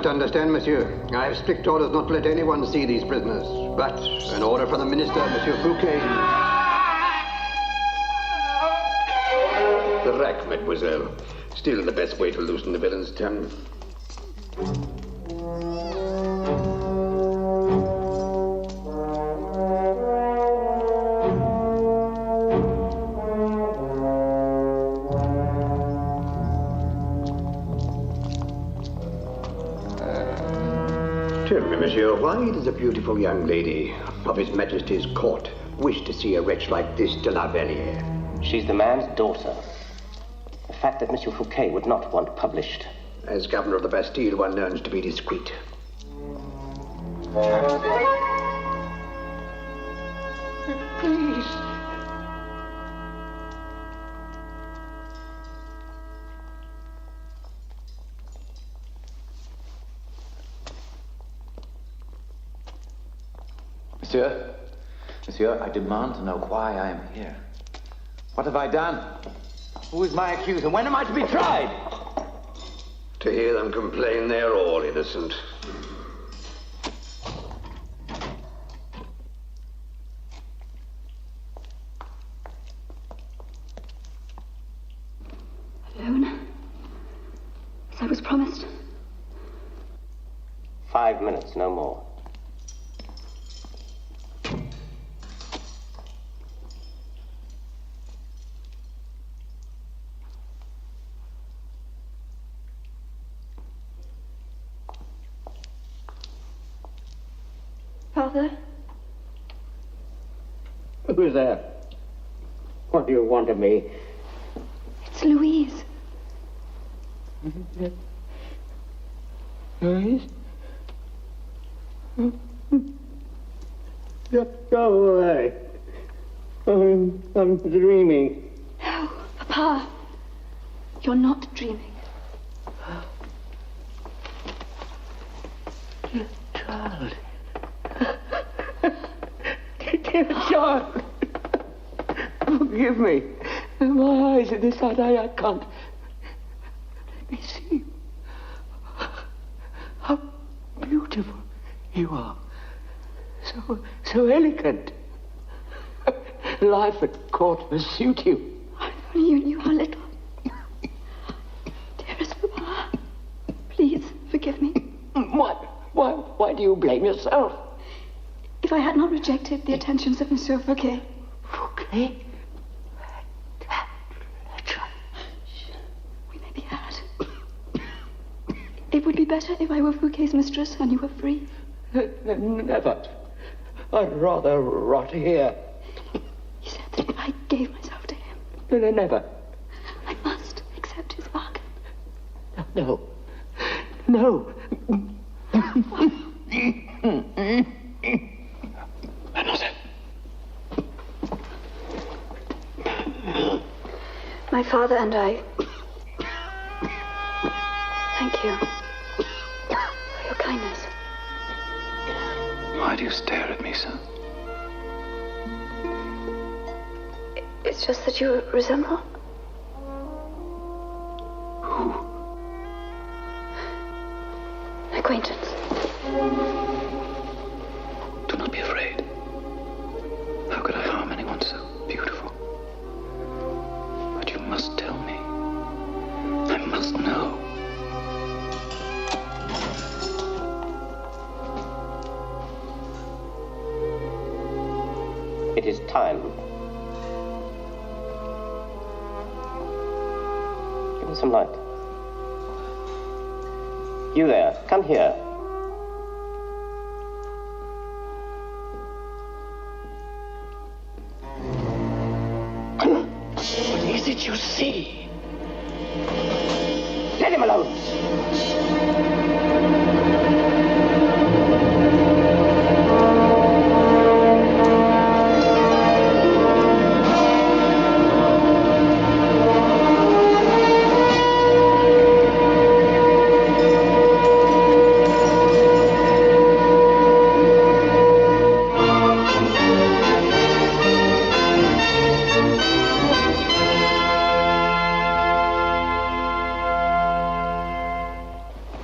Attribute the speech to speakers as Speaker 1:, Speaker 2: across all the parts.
Speaker 1: must understand, monsieur. I have strict orders not to let anyone see these prisoners. But an order from the minister, Monsieur Fouquet. The rack, mademoiselle. Still the best way to loosen the villain's tongue. Tell me, monsieur, why does a beautiful young lady of His Majesty's court wish to see a wretch like this de la Valliere?
Speaker 2: She's the man's daughter. A fact that Monsieur Fouquet would not want published.
Speaker 1: As governor of the Bastille, one learns to be discreet.
Speaker 3: Please.
Speaker 4: Monsieur, I demand to know why I am here. What have I done? Who is my accuser? When am I to be tried?
Speaker 1: To hear them complain, they're all innocent.
Speaker 5: Alone? As I was promised.
Speaker 2: 5 minutes, no more.
Speaker 5: Father?
Speaker 3: Who's there? What do you want of me?
Speaker 5: It's Louise.
Speaker 3: Louise? Go away. I'm dreaming.
Speaker 5: No, Papa. You're not dreaming.
Speaker 3: Dear child. Dear child. Forgive me. My eyes in this side, I can't. Let me see. How beautiful you are. So elegant. Life at court must suit you.
Speaker 5: If only you knew how little. Dearest Papa, please forgive me.
Speaker 3: Why do you blame yourself?
Speaker 5: If I had not rejected the attentions of Monsieur Fouquet.
Speaker 3: Fouquet?
Speaker 5: We may be had. It would be better if I were Fouquet's mistress and you were free.
Speaker 3: Never. I'd rather rot here.
Speaker 5: He said that if I gave myself to him.
Speaker 3: Never.
Speaker 5: I must accept his bargain.
Speaker 3: No.
Speaker 4: Mademoiselle.
Speaker 5: My father and I. Thank you for your kindness.
Speaker 4: Why do you stare at me so?
Speaker 5: It's just that you resemble.
Speaker 4: Who?
Speaker 5: An acquaintance.
Speaker 4: Do not be afraid. How could I harm anyone so beautiful? But you must tell me. I must know.
Speaker 2: It is time. Give me some light. You there, come here.
Speaker 3: What is it you see?
Speaker 2: Let him alone.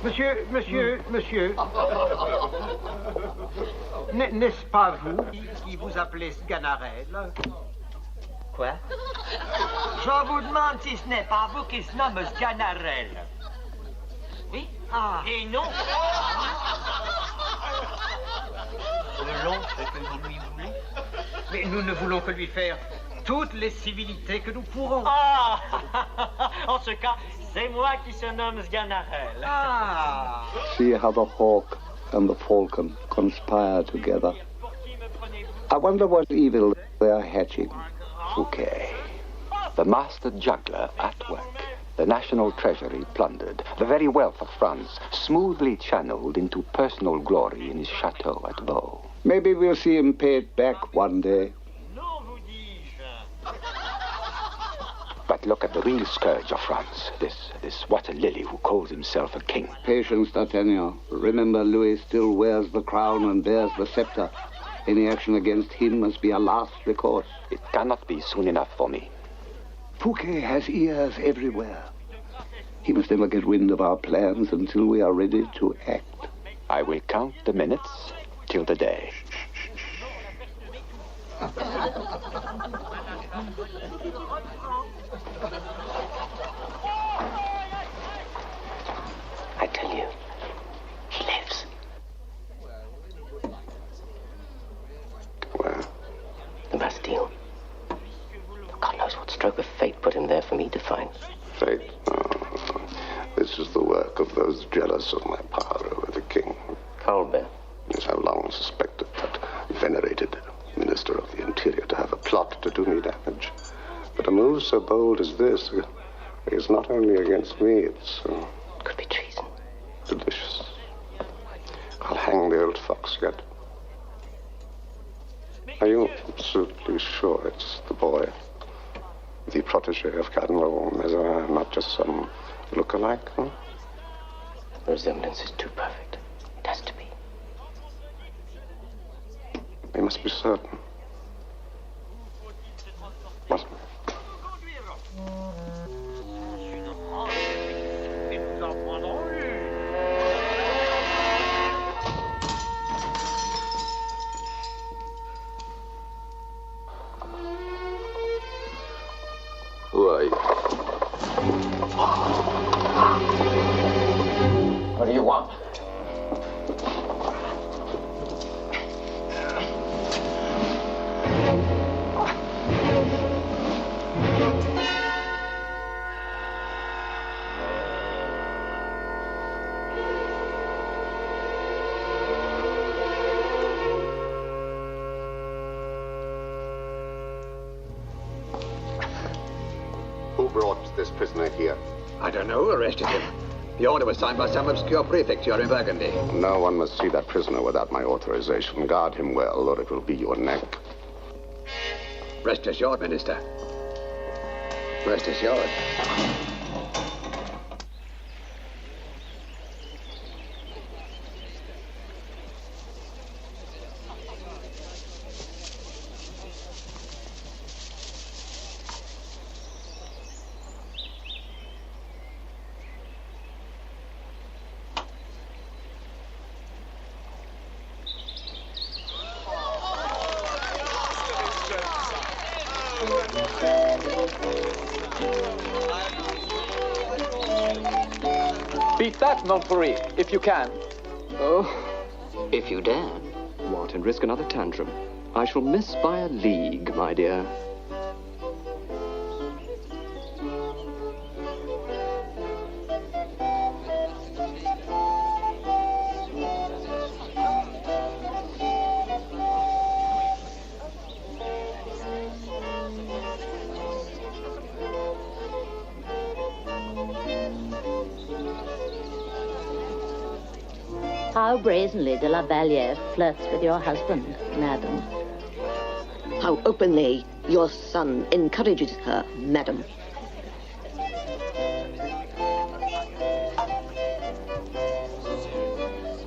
Speaker 6: Monsieur, Monsieur. N'est-ce pas vous qui vous appelez Sganarelle? Quoi? Je vous demande si ce n'est pas vous qui se nomme Sganarelle. Oui? Ah. Et non? Selon ce que vous lui voulez. Mais nous ne voulons que lui faire toutes les civilités que nous pourrons.
Speaker 7: Ah. En ce cas, c'est moi qui se nomme Sganarelle.
Speaker 6: Ah.
Speaker 8: See how the hawk and the falcon conspire together. I wonder what evil they are hatching.
Speaker 9: Fouquet, the master juggler at work. The national treasury plundered, the very wealth of France smoothly channeled into personal glory in his chateau at Vaux.
Speaker 8: Maybe we'll see him pay it back one day.
Speaker 9: But look at the real scourge of France, this water lily who calls himself a king.
Speaker 8: Patience, D'Artagnan. Remember, Louis still wears the crown and bears the scepter. Any action against him must be a last recourse.
Speaker 9: It cannot be soon enough for me.
Speaker 8: Fouquet has ears everywhere. He must never get wind of our plans until we are ready to act.
Speaker 9: I will count the minutes till the day.
Speaker 2: I tell you, he lives.
Speaker 9: Where?
Speaker 2: The Bastille. God knows what stroke of fate put him there for me to find.
Speaker 9: Fate? No. This is the work of those jealous of my power over the king.
Speaker 2: Colbert.
Speaker 9: Yes, I've long suspected that venerated Minister of the Interior to have a plot to do me damage. But a move so bold as this is not only against me, it's...
Speaker 2: Could be treason.
Speaker 9: Delicious. I'll hang the old fox yet. Are you absolutely sure it's the boy? The protégé of Cardinal Mazarin, not just some look-alike, huh?
Speaker 2: The resemblance is too perfect. It has to be.
Speaker 9: We must be certain. What? Who are you?
Speaker 10: What do you want?
Speaker 9: Who brought this prisoner here?
Speaker 1: I don't know who arrested him. The order was signed by some obscure prefecture in Burgundy.
Speaker 9: No one must see that prisoner without my authorization. Guard him well, or it will be your neck.
Speaker 1: Rest assured, Minister. Rest assured.
Speaker 10: Beat that, Montfort, if you can.
Speaker 3: Oh, if you dare. What, and risk another tantrum? I shall miss by a league, my dear.
Speaker 11: How brazenly de la Valliere flirts with your husband, madam.
Speaker 12: How openly your son encourages her, madam.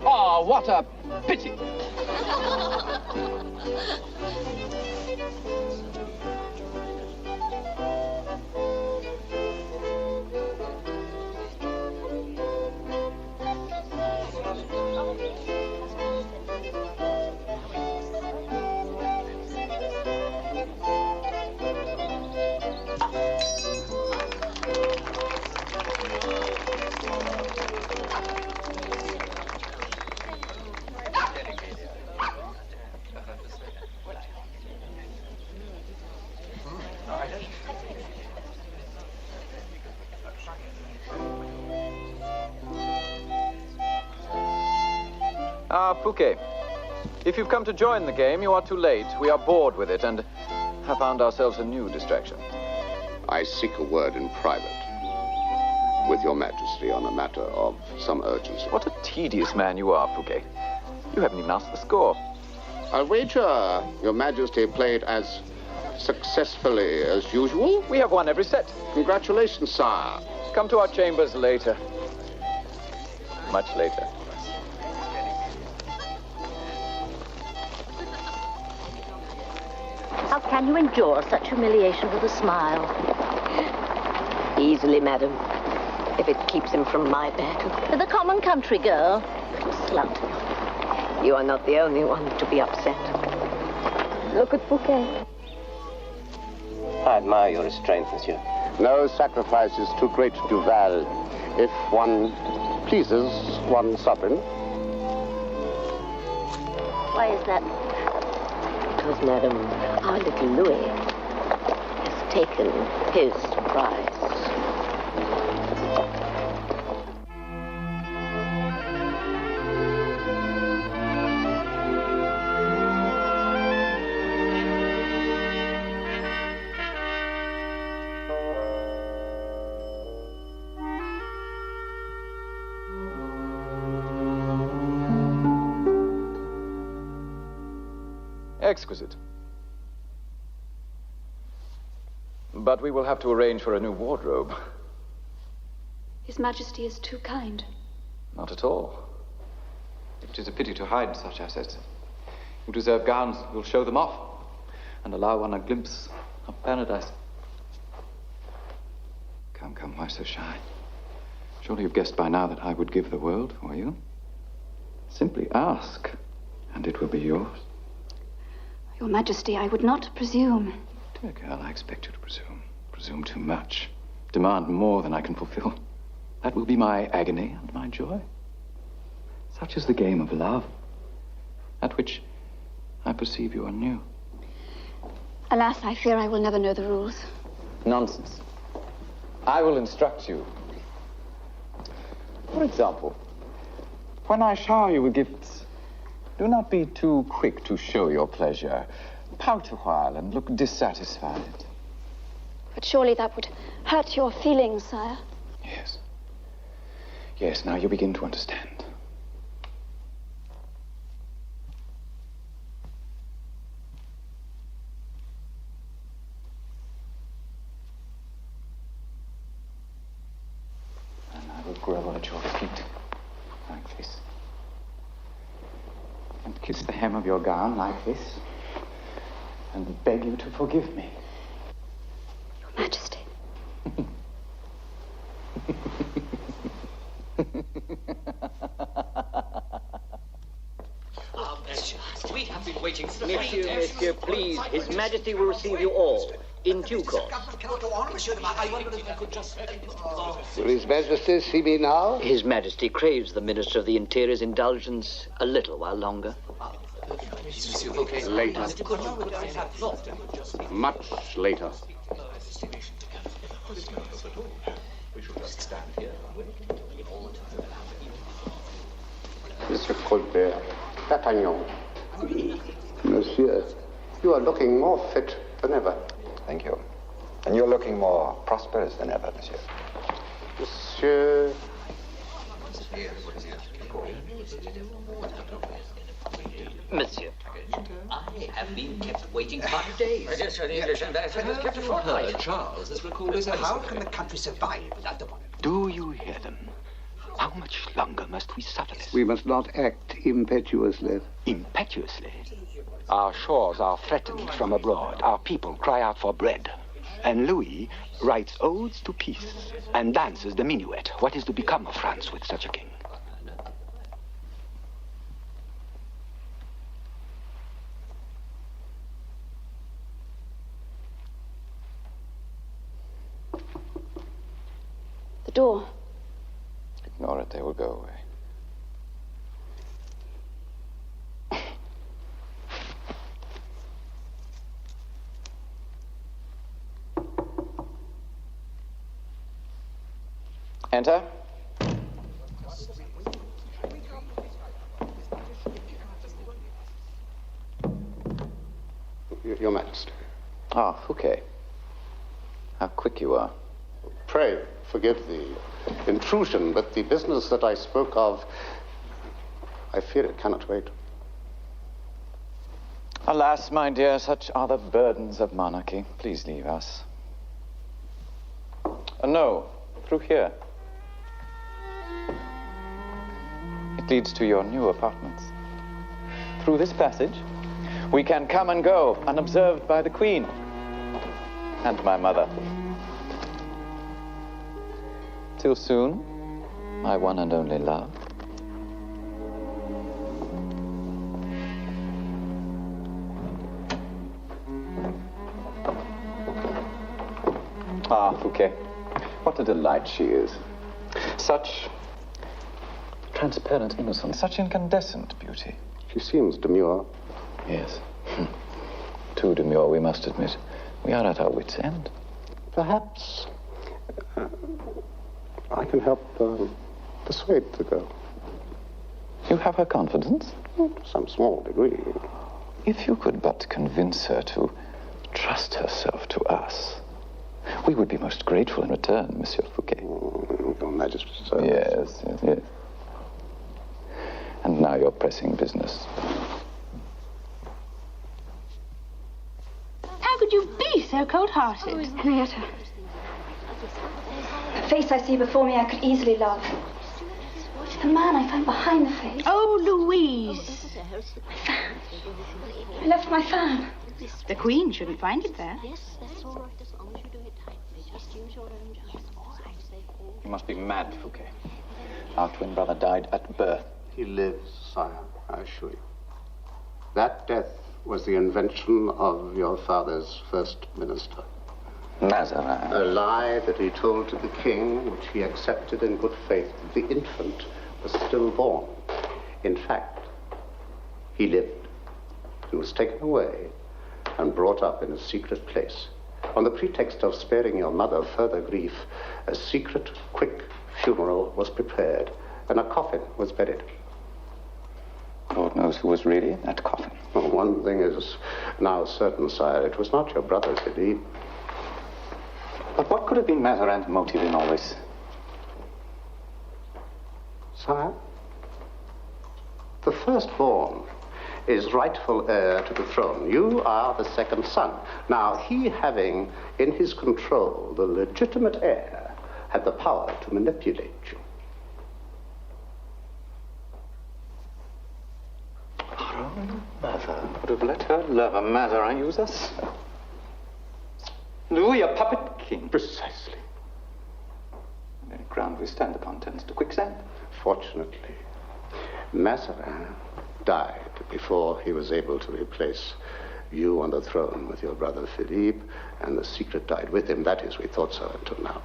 Speaker 10: Oh, what a pity. Fouquet, if you've come to join the game, you are too late. We are bored with it and have found ourselves a new distraction.
Speaker 8: I seek a word in private with your Majesty on a matter of some urgency.
Speaker 10: What a tedious man you are, Fouquet. You haven't even asked the score.
Speaker 8: I'll wager your Majesty played as successfully as usual.
Speaker 10: We have won every set.
Speaker 8: Congratulations, sire.
Speaker 10: Come to our chambers later. Much later.
Speaker 11: How can you endure such humiliation with a smile?
Speaker 12: Easily, madam, if it keeps him from my bed.
Speaker 11: With a common country girl? Slut.
Speaker 12: You are not the only one to be upset. Look at Fouquet.
Speaker 2: I admire your restraint, monsieur.
Speaker 8: No sacrifice is too great, Duval, if one pleases one sovereign.
Speaker 11: Why is that?
Speaker 12: Because, madam, our little Louis has taken his prize.
Speaker 10: Exquisite. But we will have to arrange for a new wardrobe.
Speaker 5: His Majesty is too kind.
Speaker 10: Not at all. It is a pity to hide such assets. You deserve gowns. We'll show them off and allow one a glimpse of paradise. Come, come, why so shy? Surely you've guessed by now that I would give the world for you. Simply ask, and it will be yours.
Speaker 5: Your Majesty, I would not presume.
Speaker 10: Dear girl, I expect you to presume. Presume too much. Demand more than I can fulfill. That will be my agony and my joy. Such is the game of love, at which I perceive you are new.
Speaker 5: Alas, I fear I will never know the rules.
Speaker 10: Nonsense. I will instruct you. For example, when I shower you with gifts, do not be too quick to show your pleasure. Pout a while and look dissatisfied.
Speaker 5: But surely that would hurt your feelings, sire.
Speaker 10: Yes. Yes, now you begin to understand. And I will grovel at your feet like this. And kiss the hem of your gown like this. And beg you to forgive me.
Speaker 5: Your Majesty.
Speaker 13: We have been waiting for Monsieur, please. His Majesty will receive you all in due course.
Speaker 8: Will His Majesty see me now?
Speaker 13: His Majesty craves the Minister of the Interior's indulgence a little while longer.
Speaker 8: Later. Much later. Monsieur Colbert, D'Artagnan. Monsieur, you are looking more fit than ever.
Speaker 9: Thank you. And you're looking more prosperous than ever, monsieur.
Speaker 8: Monsieur...
Speaker 13: Monsieur, I have been kept waiting 5 days. Yes, an English ambassador has kept a fortnight.
Speaker 6: Charles has recalled his How can the country survive without the monarch?
Speaker 9: Do you hear them? How much longer must we suffer this?
Speaker 8: We must not act impetuously.
Speaker 9: Impetuously? Our shores are threatened from abroad. Our people cry out for bread. And Louis writes odes to peace and dances the minuet. What is to become of France with such a king?
Speaker 5: The door.
Speaker 10: Ignore it, they will go away. Enter.
Speaker 14: Your Majesty.
Speaker 10: Ah, Fouquet. How quick you are.
Speaker 14: Pray forgive the intrusion, but the business that I spoke of, I fear it cannot wait.
Speaker 10: Alas, my dear, such are the burdens of monarchy. Please leave us. No, through here. It leads to your new apartments. Through this passage, we can come and go unobserved by the Queen and my mother. Till soon, my one and only love. Ah, Fouquet, what a delight she is. Such transparent innocence, such incandescent beauty.
Speaker 14: She seems demure.
Speaker 10: Yes. Too demure, we must admit. We are at our wits' end.
Speaker 14: Perhaps I can help persuade the girl.
Speaker 10: You have her confidence?
Speaker 14: To some small degree.
Speaker 10: If you could but convince her to trust herself to us, we would be most grateful in return, Monsieur Fouquet.
Speaker 14: Your Majesty's service.
Speaker 10: Yes, yes, yes. And now your pressing business.
Speaker 5: How could you be so cold-hearted?
Speaker 15: Henrietta, the face I see before me I could easily love. The man I find behind the face.
Speaker 5: Oh, Louise.
Speaker 15: My fan. I left my fan.
Speaker 5: The Queen shouldn't find it there.
Speaker 10: You must be mad, Fouquet. Our twin brother died at birth.
Speaker 14: He lives, sire, I assure you. That death was the invention of your father's first minister.
Speaker 10: Mazarin.
Speaker 14: A lie that he told to the king, which he accepted in good faith. The infant was stillborn. In fact, he lived and was taken away and brought up in a secret place. On the pretext of sparing your mother further grief, a secret, quick funeral was prepared, and a coffin was buried.
Speaker 10: Lord knows who was really in that coffin.
Speaker 14: Well, one thing is now certain, sire. It was not your brother, Philippe.
Speaker 10: But what could have been Mazarin's motive in all this?
Speaker 14: Sire, the firstborn is rightful heir to the throne. You are the second son. Now, he having in his control the legitimate heir had the power to manipulate you.
Speaker 10: Our own mother would have let her lover Mazarin use us. Louis, a puppet king.
Speaker 14: Precisely.
Speaker 10: The ground we stand upon tends to quicksand.
Speaker 14: Fortunately, Mazarin died before he was able to replace you on the throne with your brother Philippe, and the secret died with him. That is, we thought so until now.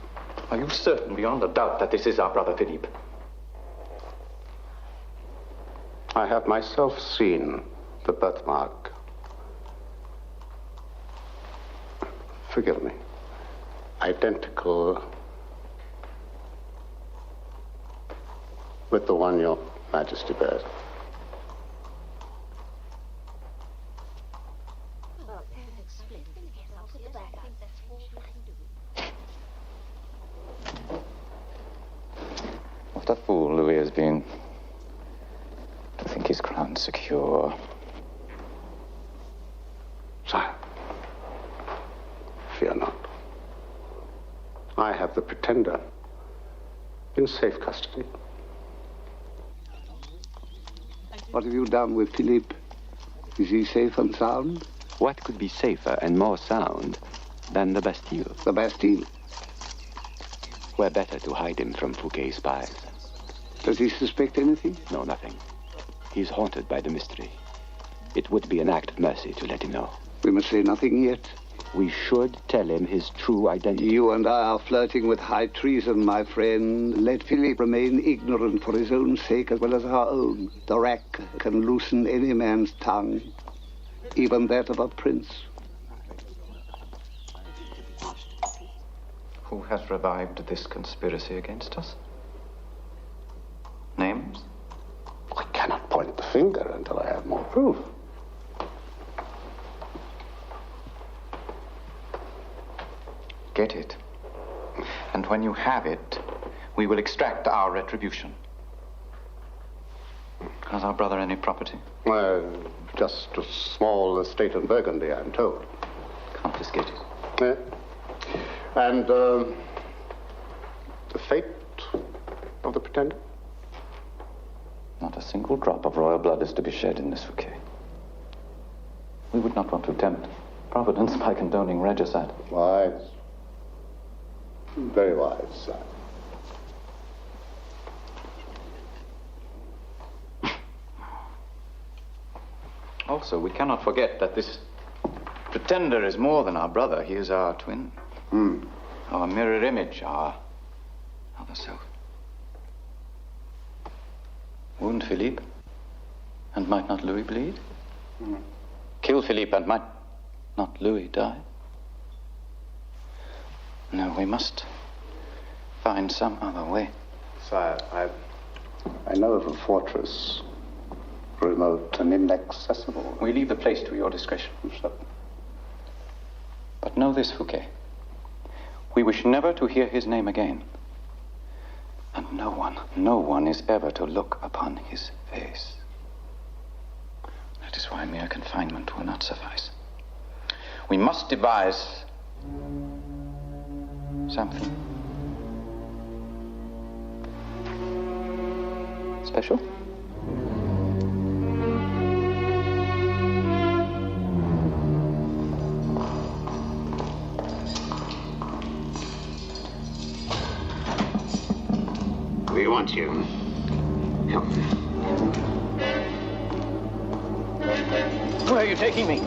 Speaker 10: Are you certain beyond a doubt that this is our brother Philippe?
Speaker 14: I have myself seen the birthmark. Forgive me. Identical with the one your Majesty bears.
Speaker 10: What a fool Louis has been to think his crown secure.
Speaker 14: Sire, fear not. I have the pretender in safe custody.
Speaker 8: What have you done with Philippe? Is he safe and sound?
Speaker 9: What could be safer and more sound than the Bastille?
Speaker 8: The Bastille?
Speaker 9: Where better to hide him from Fouquet's spies?
Speaker 8: Does he suspect anything?
Speaker 9: No, nothing. He's haunted by the mystery. It would be an act of mercy to let him know.
Speaker 8: We must say nothing yet.
Speaker 9: We should tell him his true identity.
Speaker 8: You and I are flirting with high treason, my friend. Let Philippe remain ignorant for his own sake as well as our own. The rack can loosen any man's tongue, even that of a prince.
Speaker 10: Who has revived this conspiracy against us? Names?
Speaker 14: I cannot point the finger until I have more proof.
Speaker 10: get it. And when you have it, we will extract our retribution. Has our brother any property?
Speaker 14: Just a small estate in Burgundy, I'm told.
Speaker 10: Confiscated.
Speaker 14: Yeah. And the fate of the pretender?
Speaker 10: Not a single drop of royal blood is to be shed in this Fouquet. We would not want to tempt Providence by condoning regicide.
Speaker 14: Wise. Very wise, sir.
Speaker 10: Also, we cannot forget that this pretender is more than our brother. He is our twin. Our mirror image, our other self. Wound Philippe, and might not Louis bleed? Kill Philippe, and might not Louis die? No, we must find some other way.
Speaker 14: Sire, I know of a fortress, remote and inaccessible.
Speaker 10: We leave the place to your discretion.
Speaker 14: Sir.
Speaker 10: But know this, Fouquet. We wish never to hear his name again. And no one is ever to look upon his face. That is why mere confinement will not suffice. We must devise something special.
Speaker 1: We want you. Come.
Speaker 10: Where are you taking me?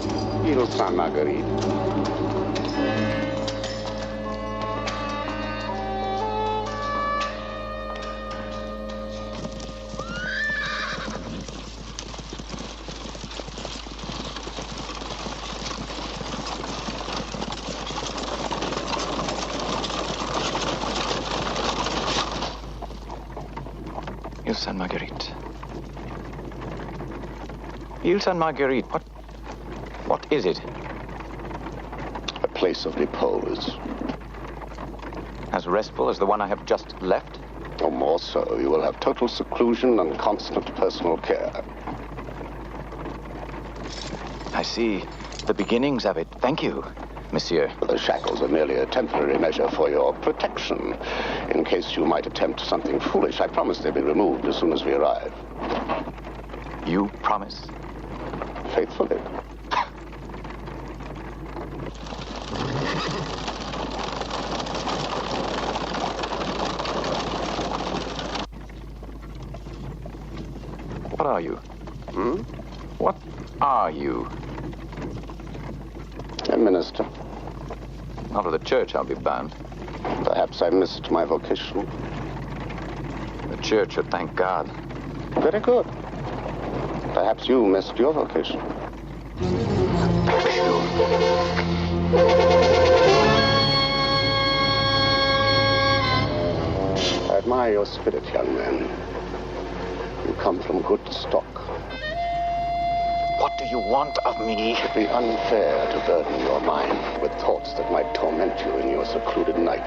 Speaker 14: Il Saint Marguerite.
Speaker 10: Ile Sainte Marguerite. Ile Sainte Marguerite, what is it?
Speaker 14: A place of repose.
Speaker 10: As restful as the one I have just left?
Speaker 14: Or more so. You will have total seclusion and constant personal care.
Speaker 10: I see the beginnings of it. Thank you, monsieur.
Speaker 14: The shackles are merely a temporary measure for your protection. In case you might attempt something foolish, I promise they'll be removed as soon as we arrive.
Speaker 10: You promise?
Speaker 14: Faithfully.
Speaker 10: What are you? What are you?
Speaker 14: A minister.
Speaker 10: Out of the church, I'll be bound.
Speaker 14: Perhaps I missed my vocation.
Speaker 10: The church should thank God.
Speaker 14: Very good. Perhaps you missed your vocation. I admire your spirit, young man. You come from good stock.
Speaker 10: What do you want of me?
Speaker 14: It would be unfair to burden your mind with thoughts that might torment you in your secluded night.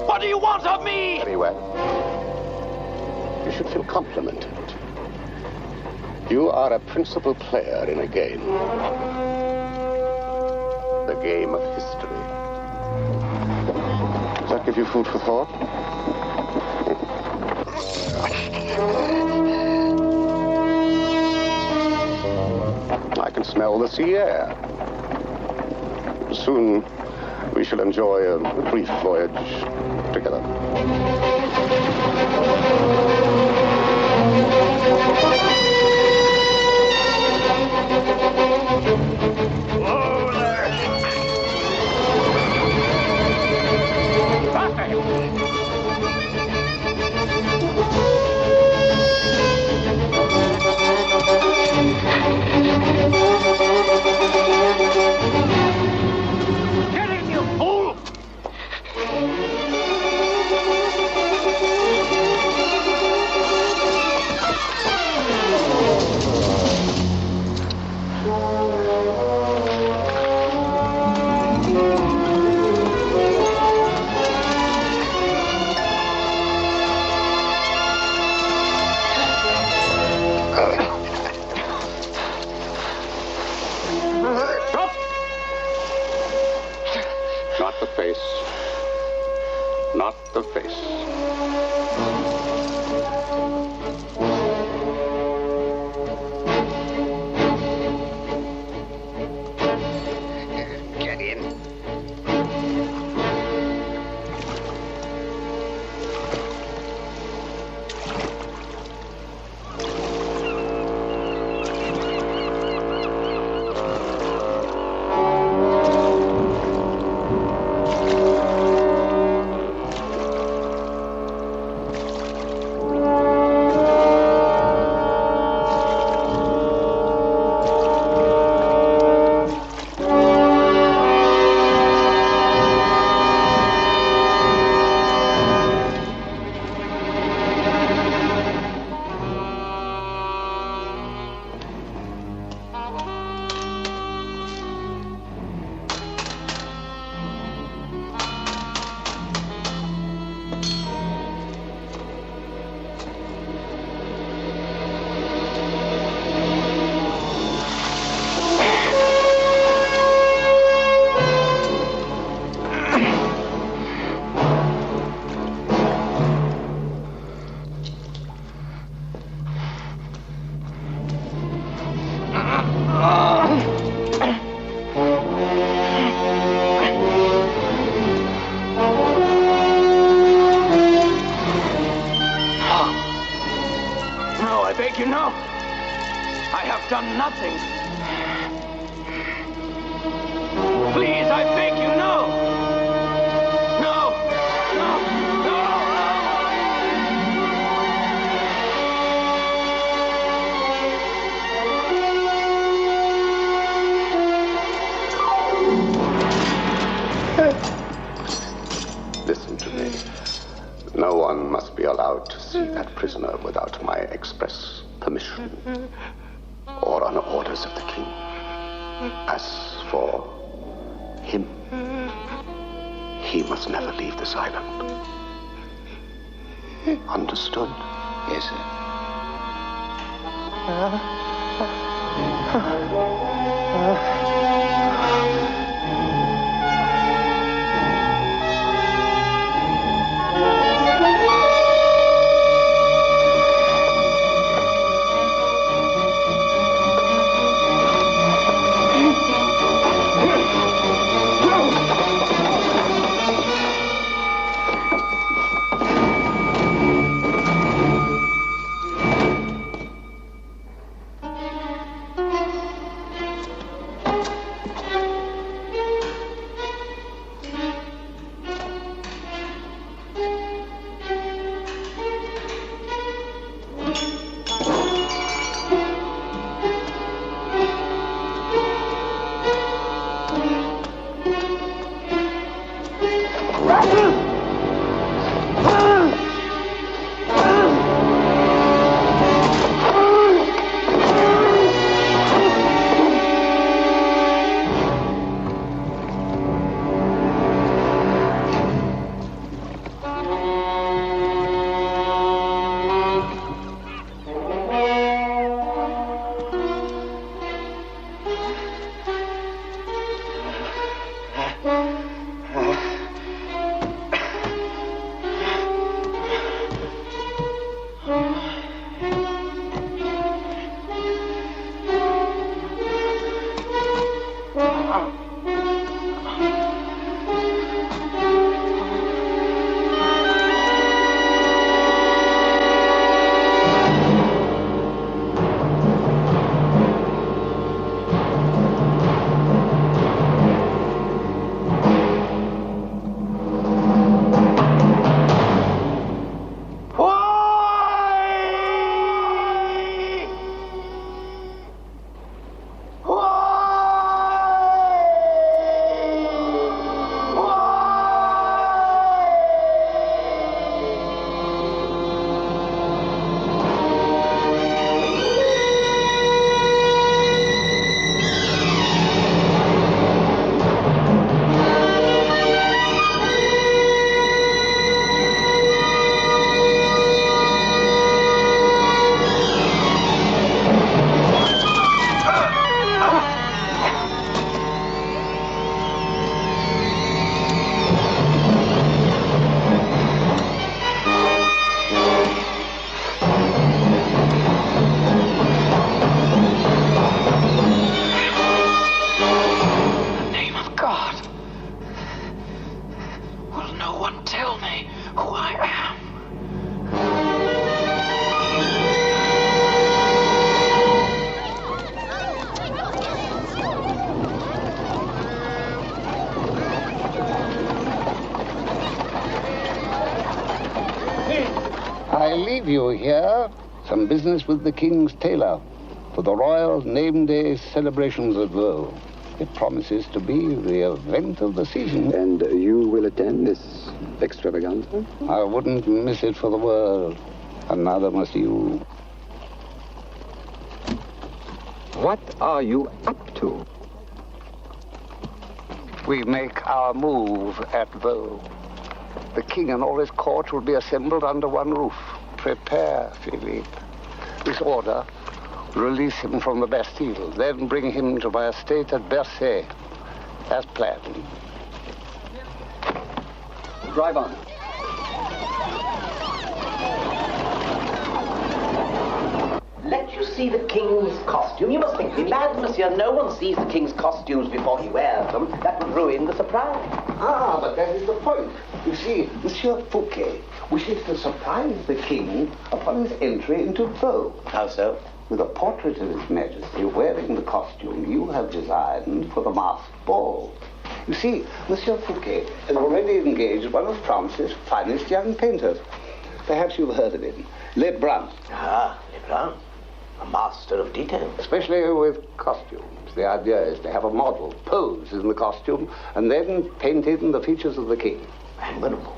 Speaker 10: What do you want of me?
Speaker 14: Very well. You should feel complimented. You are a principal player in a game. The game of history. Does that give you food for thought? I can smell the sea air. Soon we shall enjoy a brief voyage together. not the face.
Speaker 1: Get in.
Speaker 14: Listen to me. No one must be allowed to see that prisoner without my express permission or on orders of the king. As for him, he must never leave this island. Understood?
Speaker 8: Yes, sir. I leave you here some business with the King's tailor for the royal name-day celebrations at Vaux. It promises to be the event of the season.
Speaker 9: And you will attend this extravaganza?
Speaker 8: I wouldn't miss it for the world, and neither must you.
Speaker 9: What are you up to?
Speaker 8: We make our move at Vaux. The king and all his court will be assembled under one roof. Prepare, Philippe. This order will release him from the Bastille, then bring him to my estate at Bercy, as planned.
Speaker 9: Drive on.
Speaker 13: Let you see the king's costume. You must think me mad, monsieur. No one sees the king's costumes before he wears them. That would ruin the surprise.
Speaker 8: Ah, but that is the point. You see, Monsieur Fouquet wishes to surprise the king upon his entry into Vaux.
Speaker 13: How so?
Speaker 8: With a portrait of His Majesty wearing the costume you have designed for the masked ball. You see, Monsieur Fouquet has already engaged one of France's finest young painters. Perhaps you've heard of him, Lebrun.
Speaker 13: Ah, Lebrun. A master of detail.
Speaker 8: Especially with costumes. The idea is to have a model pose in the costume and then paint in the features of the king.
Speaker 13: Admirable.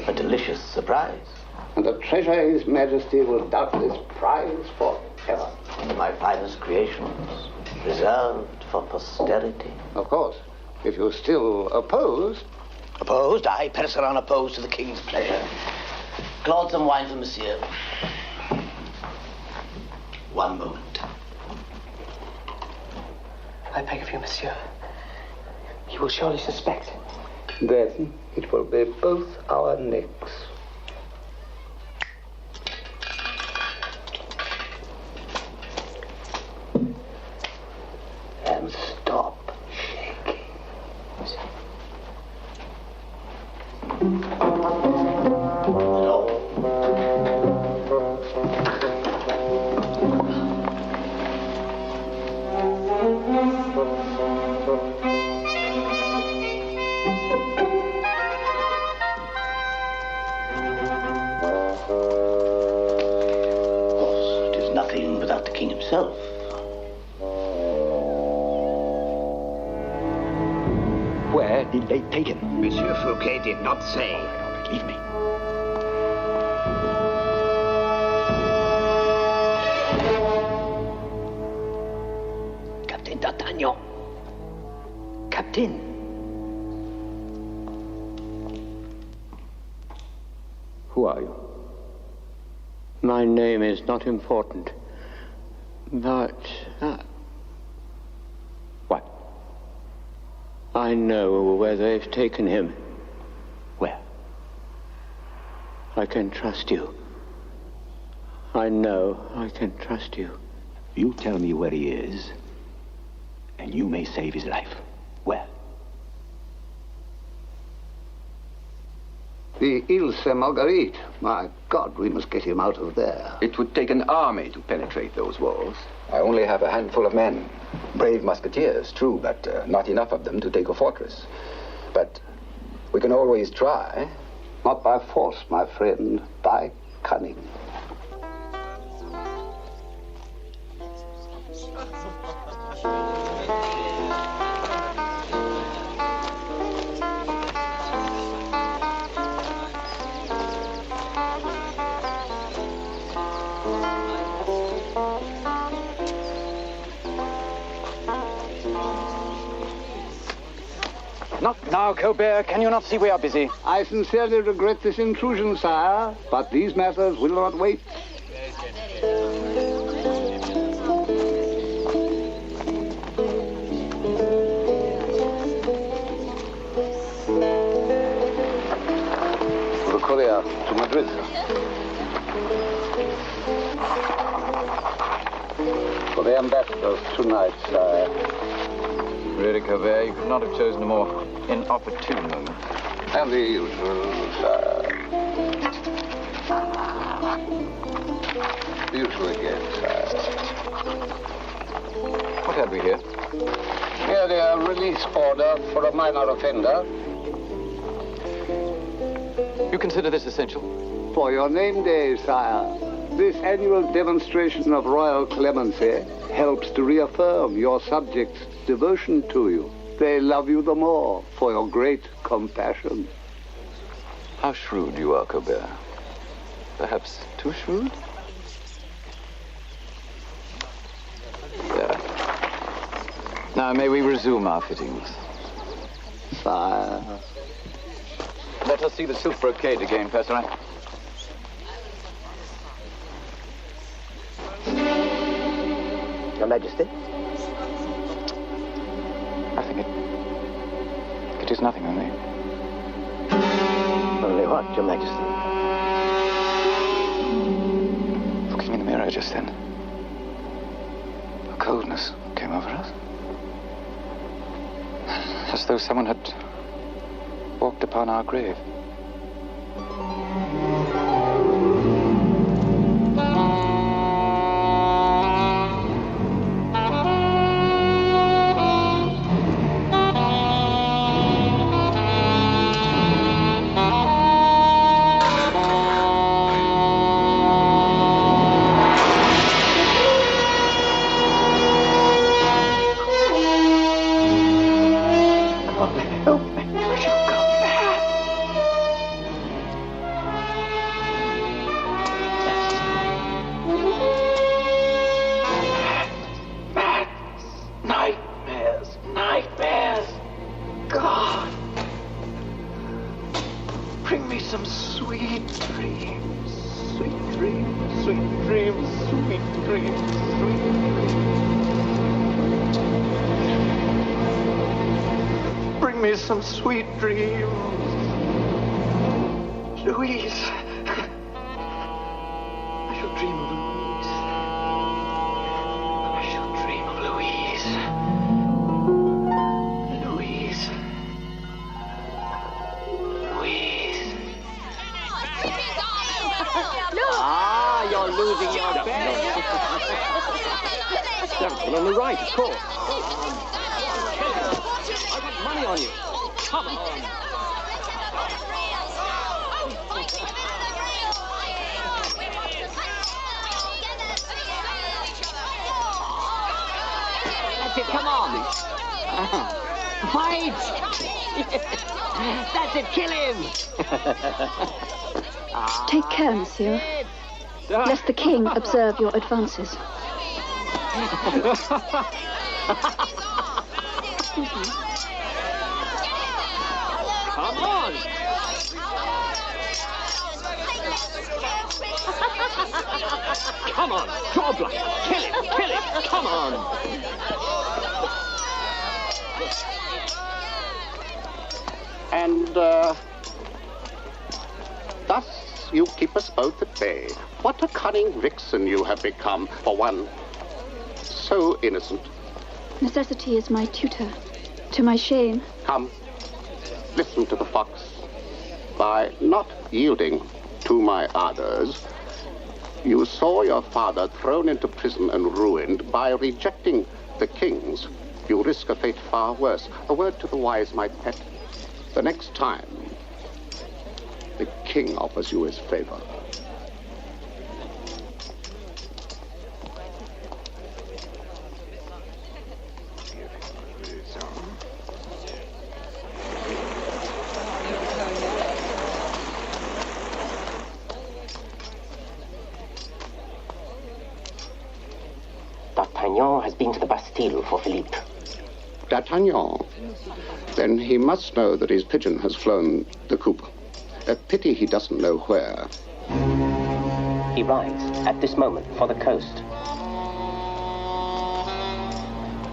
Speaker 13: A delicious surprise.
Speaker 8: And a treasure His Majesty will doubtless prize forever.
Speaker 13: My finest creations, reserved for posterity.
Speaker 8: Of course, if you're still opposed.
Speaker 13: Opposed? I, Percerin, opposed to the king's pleasure. Claude, some wine for monsieur. One moment.
Speaker 2: I beg of you, monsieur. He will surely suspect.
Speaker 8: Then it will be both our necks. And stop shaking.
Speaker 13: Himself.
Speaker 9: Where did they take him?
Speaker 1: Monsieur Fouquet did not say.
Speaker 9: Believe me.
Speaker 13: Captain D'Artagnan. Captain.
Speaker 9: Who are you?
Speaker 3: My name is not important. But...
Speaker 9: What?
Speaker 3: I know where they've taken him.
Speaker 9: Where?
Speaker 3: I can trust you. I know I can trust you.
Speaker 9: You tell me where he is, and you may save his life. Where?
Speaker 8: The Ile Saint-Marguerite. My God, we must get him out of there.
Speaker 9: It would take an army to penetrate those walls. I only have a handful of men. Brave musketeers, true, but not enough of them to take a fortress. But we can always try.
Speaker 8: Not by force, my friend, by cunning.
Speaker 10: Not now, Colbert. Can you not see we are busy?
Speaker 8: I sincerely regret this intrusion, sire, but these matters will not wait. The courier to Madrid. For the ambassadors tonight, sire.
Speaker 10: Really, Colbert, you could not have chosen a more inopportune moment.
Speaker 8: And the usual, sire. The usual again, sire.
Speaker 10: What have we here?
Speaker 8: Here a release order for a minor offender.
Speaker 10: You consider this essential?
Speaker 8: for your name day, sire. This annual demonstration of royal clemency helps to reaffirm your subjects' devotion to you. They love you the more for your great compassion.
Speaker 10: How shrewd you are, Colbert. Perhaps too shrewd? There. Now, may we resume our fittings?
Speaker 8: Sire.
Speaker 10: Let us see the silk brocade again, Percerin.
Speaker 2: Your Majesty?
Speaker 10: Nothing. It is nothing only.
Speaker 2: Only what, Your Majesty?
Speaker 10: Looking in the mirror just then, a coldness came over us. As though someone had walked upon our grave.
Speaker 8: Some sweet dreams. Louise. I shall dream of Louise. I shall dream of Louise. Louise. Louise.
Speaker 3: Ah, you're losing your bet. Gentleman on the right, of course. I got money on you. Come on. That's it, come on. Fight! That's it, kill him!
Speaker 5: Take care, monsieur, lest the king observe your advances. Excuse me.
Speaker 3: Come on! Come on, draw blood. Kill him, come on!
Speaker 14: And, thus you keep us both at bay. What a cunning vixen you have become, for one so innocent.
Speaker 5: Necessity is my tutor, to my shame.
Speaker 14: Come. Listen to the fox. By not yielding to my ardors, you saw your father thrown into prison and ruined. By rejecting the king's, you risk a fate far worse. A word to the wise, my pet. The next time, the king offers you his favor.
Speaker 2: D'Artagnan has been to the Bastille for Philippe.
Speaker 14: D'Artagnan? Then he must know that his pigeon has flown the coop. A pity he doesn't know where.
Speaker 2: He rides, at this moment, for the coast.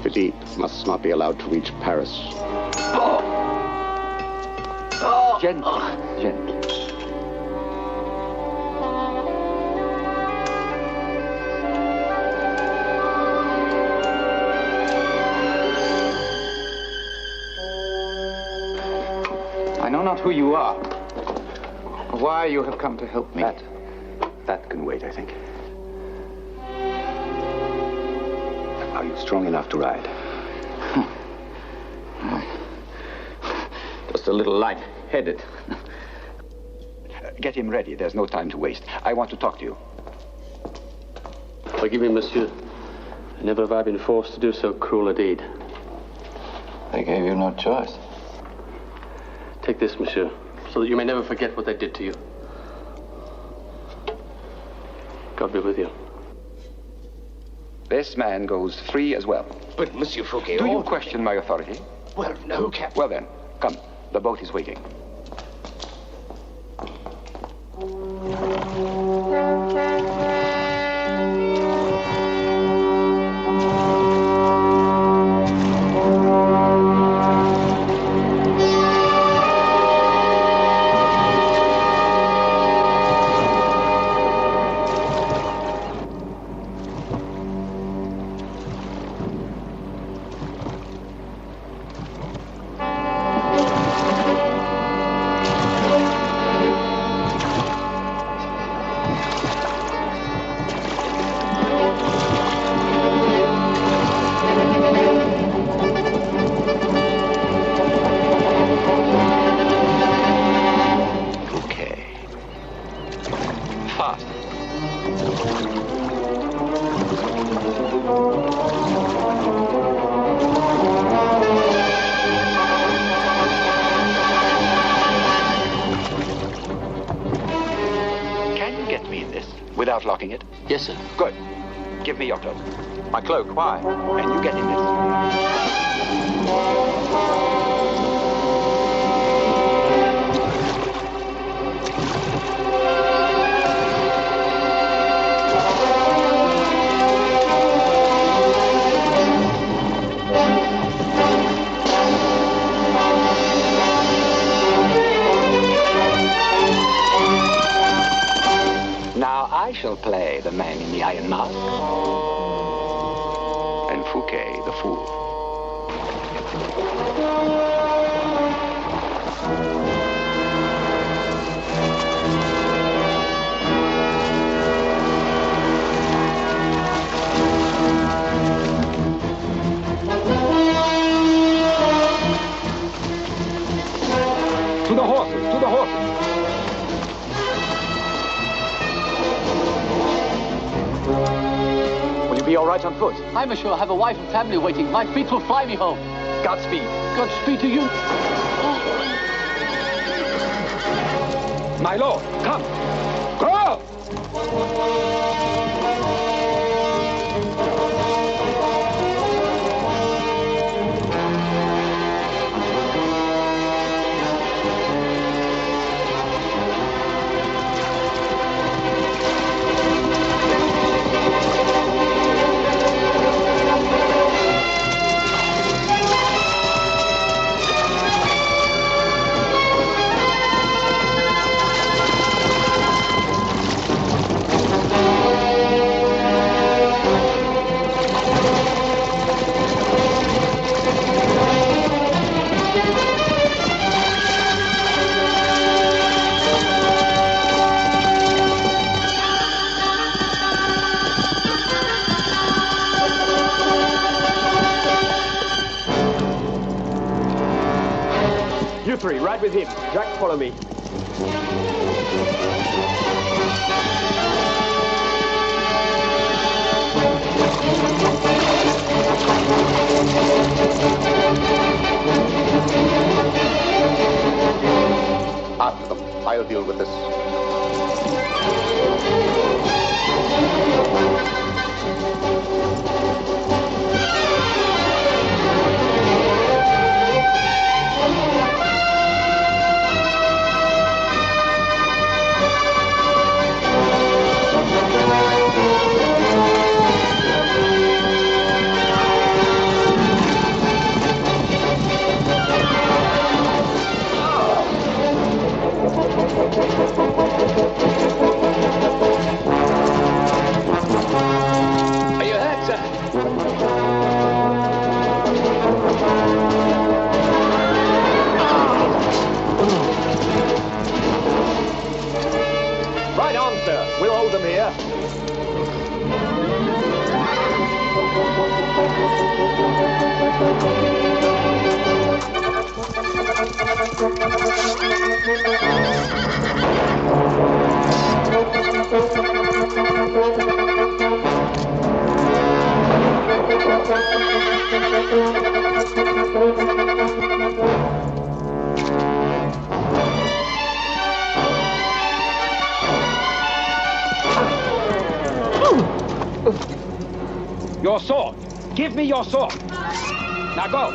Speaker 14: Philippe must not be allowed to reach Paris.
Speaker 10: Gently, gently. I know not who you are, or why you have come to help me.
Speaker 9: That can wait, I think. Are you strong enough to ride?
Speaker 3: Just a little light-headed.
Speaker 9: get him ready. There's no time to waste. I want to talk to you.
Speaker 16: Forgive me, monsieur. Never have I been forced to do so cruel a deed.
Speaker 10: They gave you no choice.
Speaker 16: Take this, monsieur, so that you may never forget what they did to you. God be with you.
Speaker 9: This man goes free as well.
Speaker 13: But, Monsieur Fouquet...
Speaker 9: Do you question my authority?
Speaker 13: Well, no, Captain.
Speaker 9: Well then, come. The boat is waiting. Locking it?
Speaker 16: Yes, sir.
Speaker 9: Good. Give me your cloak.
Speaker 16: My cloak? Why?
Speaker 9: And you get in this. I shall play the man in the iron mask, and Fouquet the fool.
Speaker 3: To the horses! To the horses!
Speaker 10: Will you be all right on foot?
Speaker 17: I, monsieur, have a wife and family waiting. My feet will fly me home.
Speaker 10: Godspeed.
Speaker 17: Godspeed to you.
Speaker 3: My lord, come. Go! You three, ride with him. Jack, follow me.
Speaker 14: After them. I'll deal with this.
Speaker 18: Your sword. Give me your sword. Now go.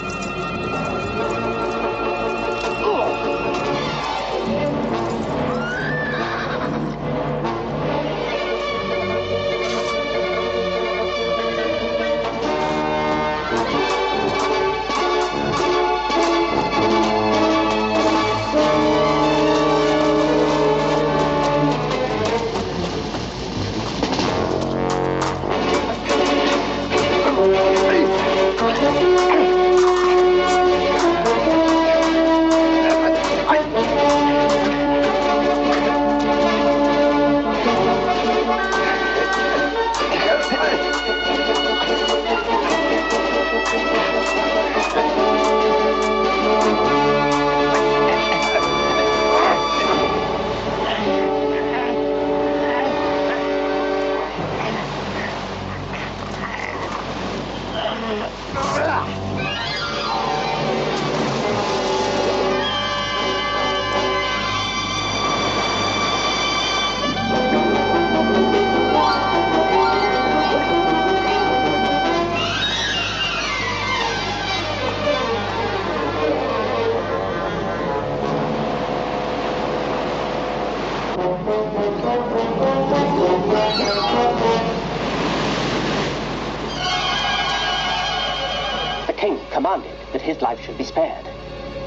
Speaker 2: The king commanded that his life should be spared.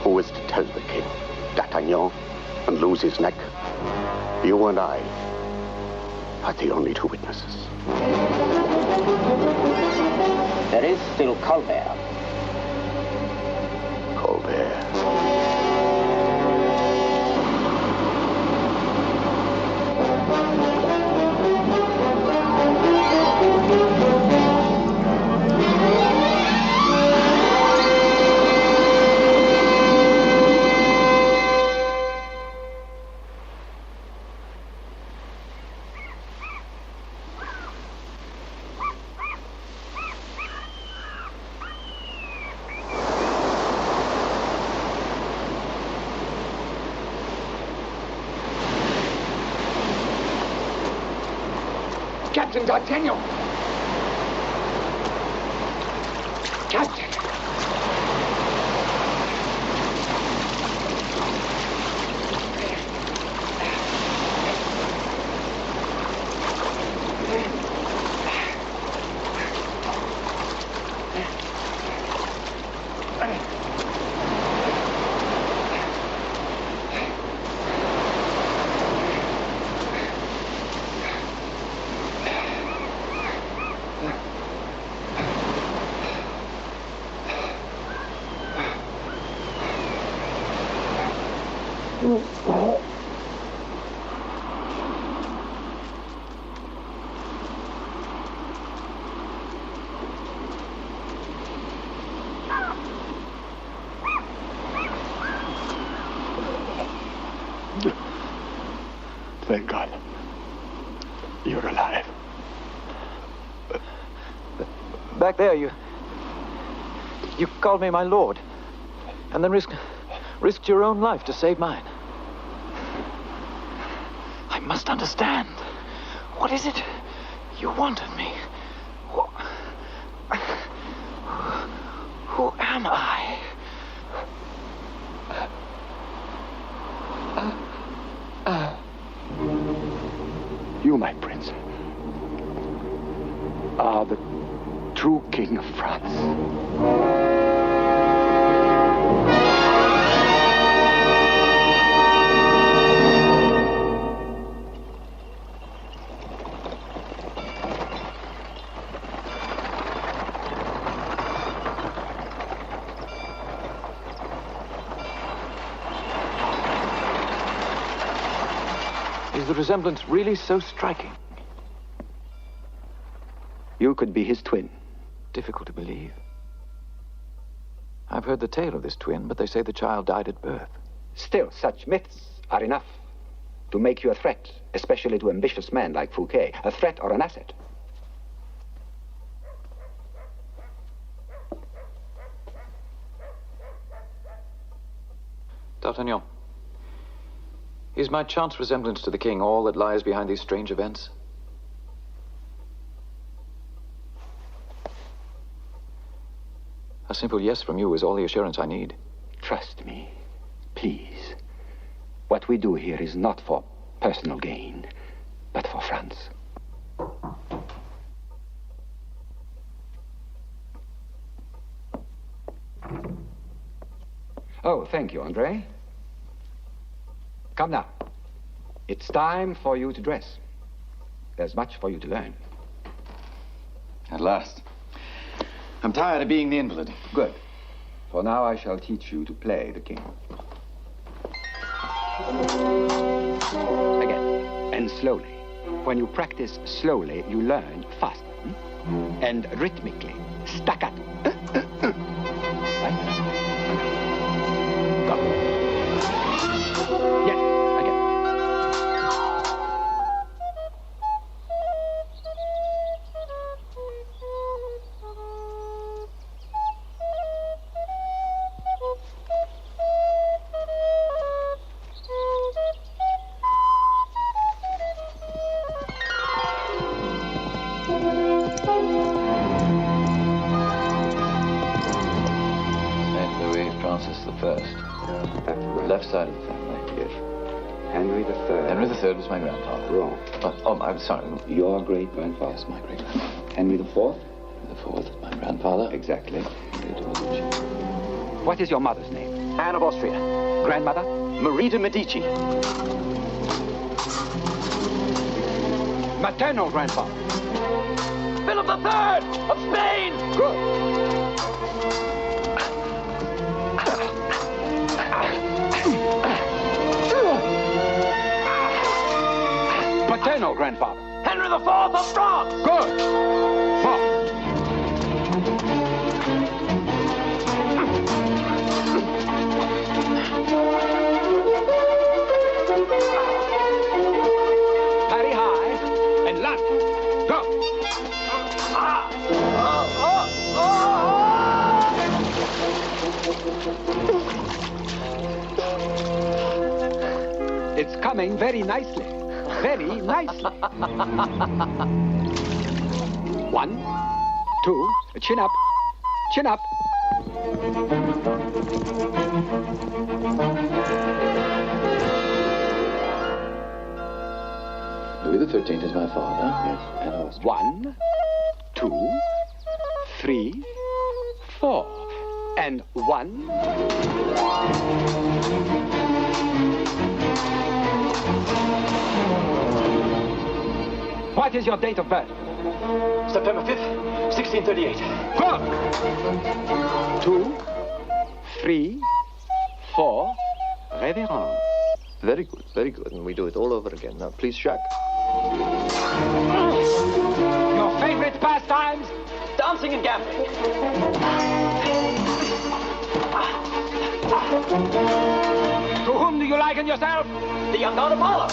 Speaker 14: Who is to tell the king? D'Artagnan, and lose his neck? You and I are the only two witnesses.
Speaker 2: There is still Colbert.
Speaker 14: Colbert.
Speaker 18: Captain D'Artagnan! Captain!
Speaker 10: Thank God. You're alive.
Speaker 19: Back there, you called me my lord, and then risked your own life to save mine. I must understand. What is it you want of me? Who am I?
Speaker 10: You, my prince, are the true king of France.
Speaker 19: Is the resemblance really so striking?
Speaker 9: You could be his twin.
Speaker 19: Difficult to believe. I've heard the tale of this twin, but they say the child died at birth.
Speaker 9: Still, such myths are enough to make you a threat, especially to ambitious men like Fouquet. A threat or an asset.
Speaker 19: D'Artagnan, is my chance resemblance to the king all that lies behind these strange events? A simple yes from you is all the assurance I need.
Speaker 9: Trust me, please. What we do here is not for personal gain, but for France. Oh, thank you, Andre. Come now. It's time for you to dress. There's much for you to learn.
Speaker 10: At last. I'm tired of being the invalid.
Speaker 9: Good. For now I shall teach you to play the king. Again, and slowly. When you practice slowly, you learn faster. And rhythmically. Staccato. Right? Go. Yes, again.
Speaker 10: Left side of the family.
Speaker 9: Yes. Henry III.
Speaker 10: Henry III was my grandfather.
Speaker 9: Wrong.
Speaker 10: Oh, I'm sorry.
Speaker 9: Your great-grandfather.
Speaker 10: Yes, my great-grandfather.
Speaker 9: Henry IV?
Speaker 10: The fourth, my grandfather.
Speaker 9: Exactly. What is your mother's name?
Speaker 19: Anne of Austria.
Speaker 9: Grandmother?
Speaker 19: Marie de Medici.
Speaker 9: Maternal grandfather?
Speaker 19: Philip III of Spain!
Speaker 9: Good. Paternal grandfather?
Speaker 19: Henry IV of France!
Speaker 9: Good. Parry high and land. Go. It's coming very nicely. Very nicely. 1, 2, chin up, chin up.
Speaker 10: Louis XIII is my father. Yes. And Austria.
Speaker 9: 1, 2, 3, 4. And 1. What is your date of birth?
Speaker 19: September 5th, 1638.
Speaker 9: Good. 2, 3, 4. Révérend.
Speaker 19: Very good, very good. And we do it all over again. Now, please, Jacques.
Speaker 9: Your favorite pastimes?
Speaker 19: Dancing and gambling.
Speaker 9: To whom do you liken yourself?
Speaker 19: The young god Apollo.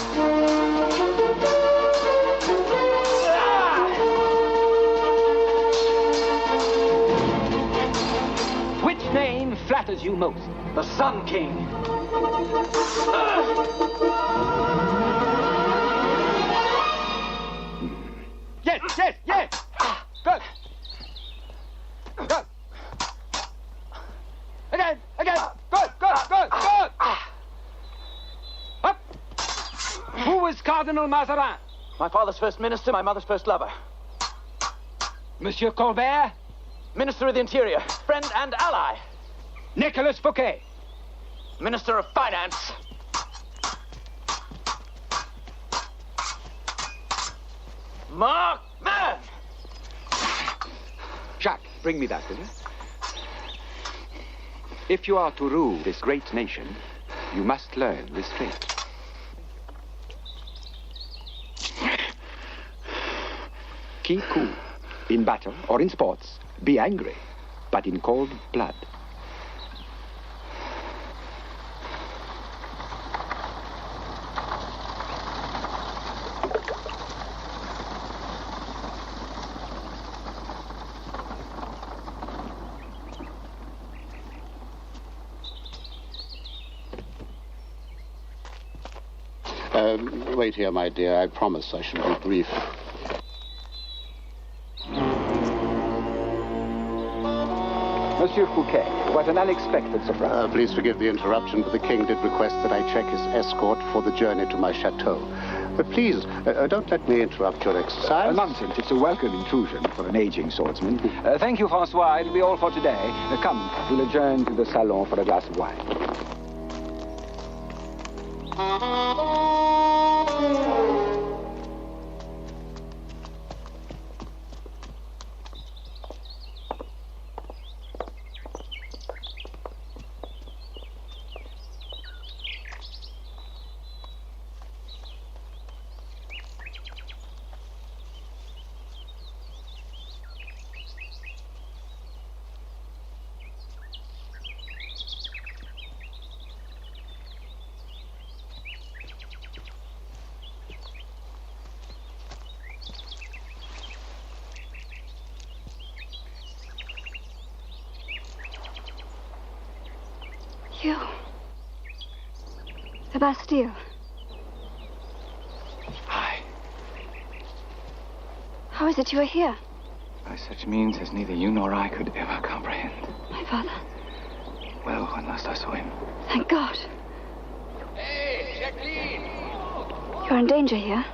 Speaker 9: Which name flatters you most?
Speaker 19: The Sun King.
Speaker 9: Yes, yes, yes. Good. Good. Again, again. Good, good, good, good. Up. Who was Cardinal Mazarin?
Speaker 19: My father's first minister, my mother's first lover.
Speaker 9: Monsieur Colbert?
Speaker 19: Minister of the Interior, friend and ally.
Speaker 9: Nicolas Fouquet?
Speaker 19: Minister of Finance. Mark Man!
Speaker 9: Jacques, bring me that, will you? If you are to rule this great nation, you must learn restraint. Keep cool. In battle or in sports, be angry, but in cold blood.
Speaker 14: Wait here, my dear. I promise I shall be brief.
Speaker 9: Monsieur Fouquet, what an unexpected surprise.
Speaker 14: Please forgive the interruption, but the king did request that I check his escort for the journey to my chateau. But please, don't let me interrupt your exercise.
Speaker 9: Nonsense. It's a welcome intrusion for an aging swordsman. Thank you, Francois. It'll be all for today. Come, we'll adjourn to the salon for a glass of wine.
Speaker 5: You. The Bastille.
Speaker 10: Aye.
Speaker 5: How is it you are here?
Speaker 10: By such means as neither you nor I could ever comprehend.
Speaker 5: My father.
Speaker 10: Well, when last I saw him.
Speaker 5: Thank God.
Speaker 6: Hey, Jacqueline!
Speaker 5: You're in danger here.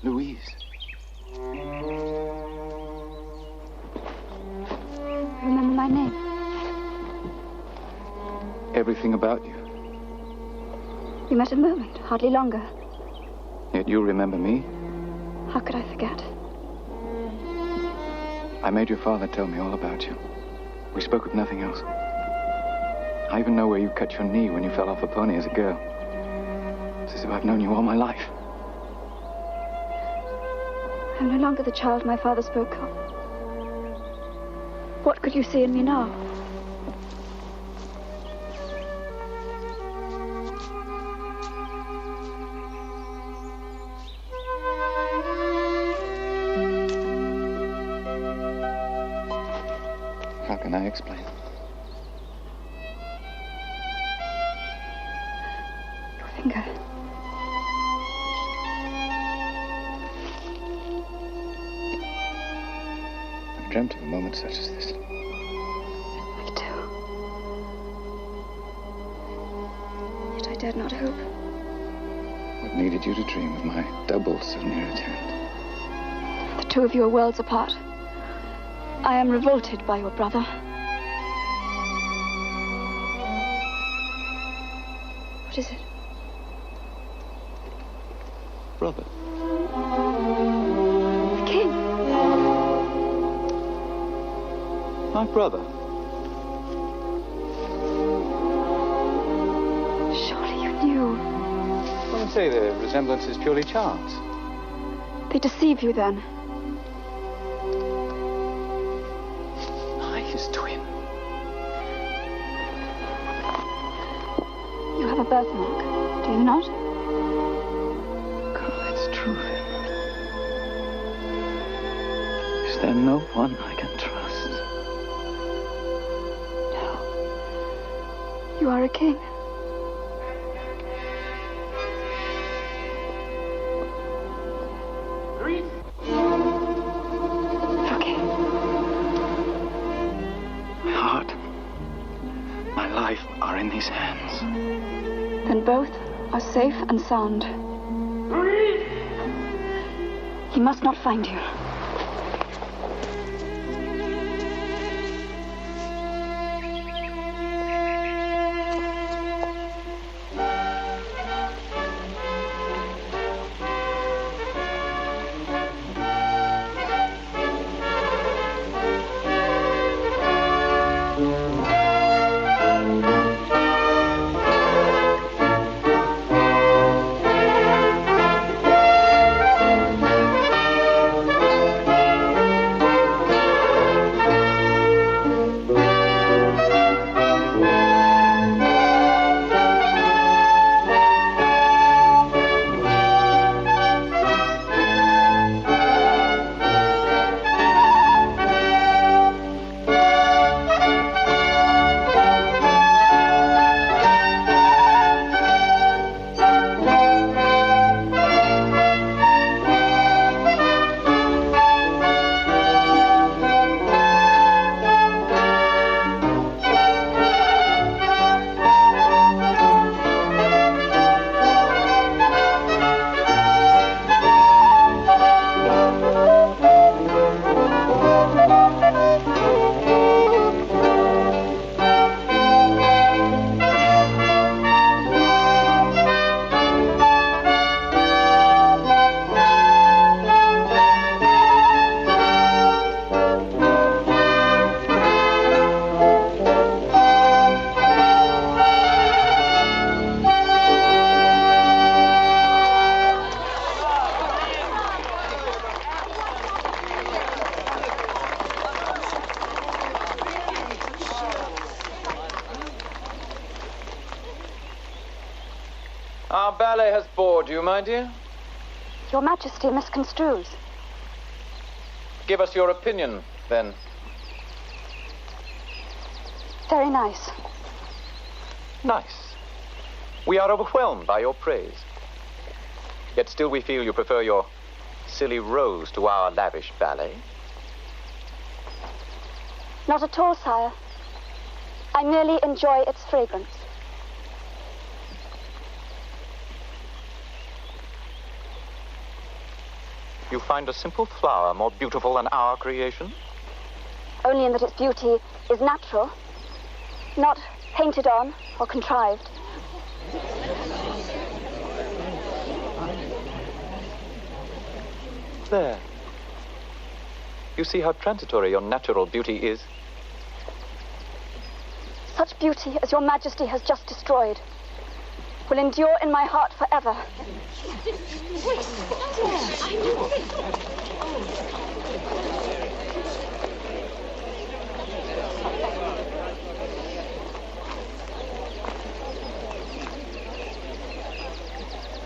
Speaker 10: Louise.
Speaker 5: Remember my name?
Speaker 10: Everything about you.
Speaker 5: We met a moment, hardly longer.
Speaker 10: Yet you remember me.
Speaker 5: How could I forget?
Speaker 10: I made your father tell me all about you. We spoke of nothing else. I even know where you cut your knee when you fell off a pony as a girl. It's as if I've known you all my life.
Speaker 5: I'm no longer the child my father spoke of. What could you see in me now?
Speaker 10: How can I explain?
Speaker 5: Your finger.
Speaker 10: I've dreamt of a moment such as this.
Speaker 5: Me too. Yet I dared not hope.
Speaker 10: What needed you to dream of my double so near at hand?
Speaker 5: The two of you are worlds apart. I am revolted by your brother. What is it?
Speaker 10: Brother.
Speaker 5: The king.
Speaker 10: My brother.
Speaker 5: Surely you knew.
Speaker 10: I would say the resemblance is purely chance.
Speaker 5: They deceive you then.
Speaker 10: His twin.
Speaker 5: You have a birthmark, do you not?
Speaker 10: God, it's true then. Is there no one I can trust?
Speaker 5: No. You are a king.
Speaker 10: Are in his hands.
Speaker 5: Then both are safe and sound. He must not find you.
Speaker 19: ballet has bored you, my dear?
Speaker 15: Your Majesty misconstrues.
Speaker 19: Give us your opinion, then.
Speaker 15: Very nice.
Speaker 19: Nice. We are overwhelmed by your praise. Yet still we feel you prefer your silly rose to our lavish ballet.
Speaker 15: Not at all, sire. I merely enjoy its fragrance.
Speaker 19: You find a simple flower more beautiful than our creation?
Speaker 15: Only in that its beauty is natural, not painted on or contrived.
Speaker 19: There. You see how transitory your natural beauty is?
Speaker 15: Such beauty as your Majesty has just destroyed will endure in my heart forever.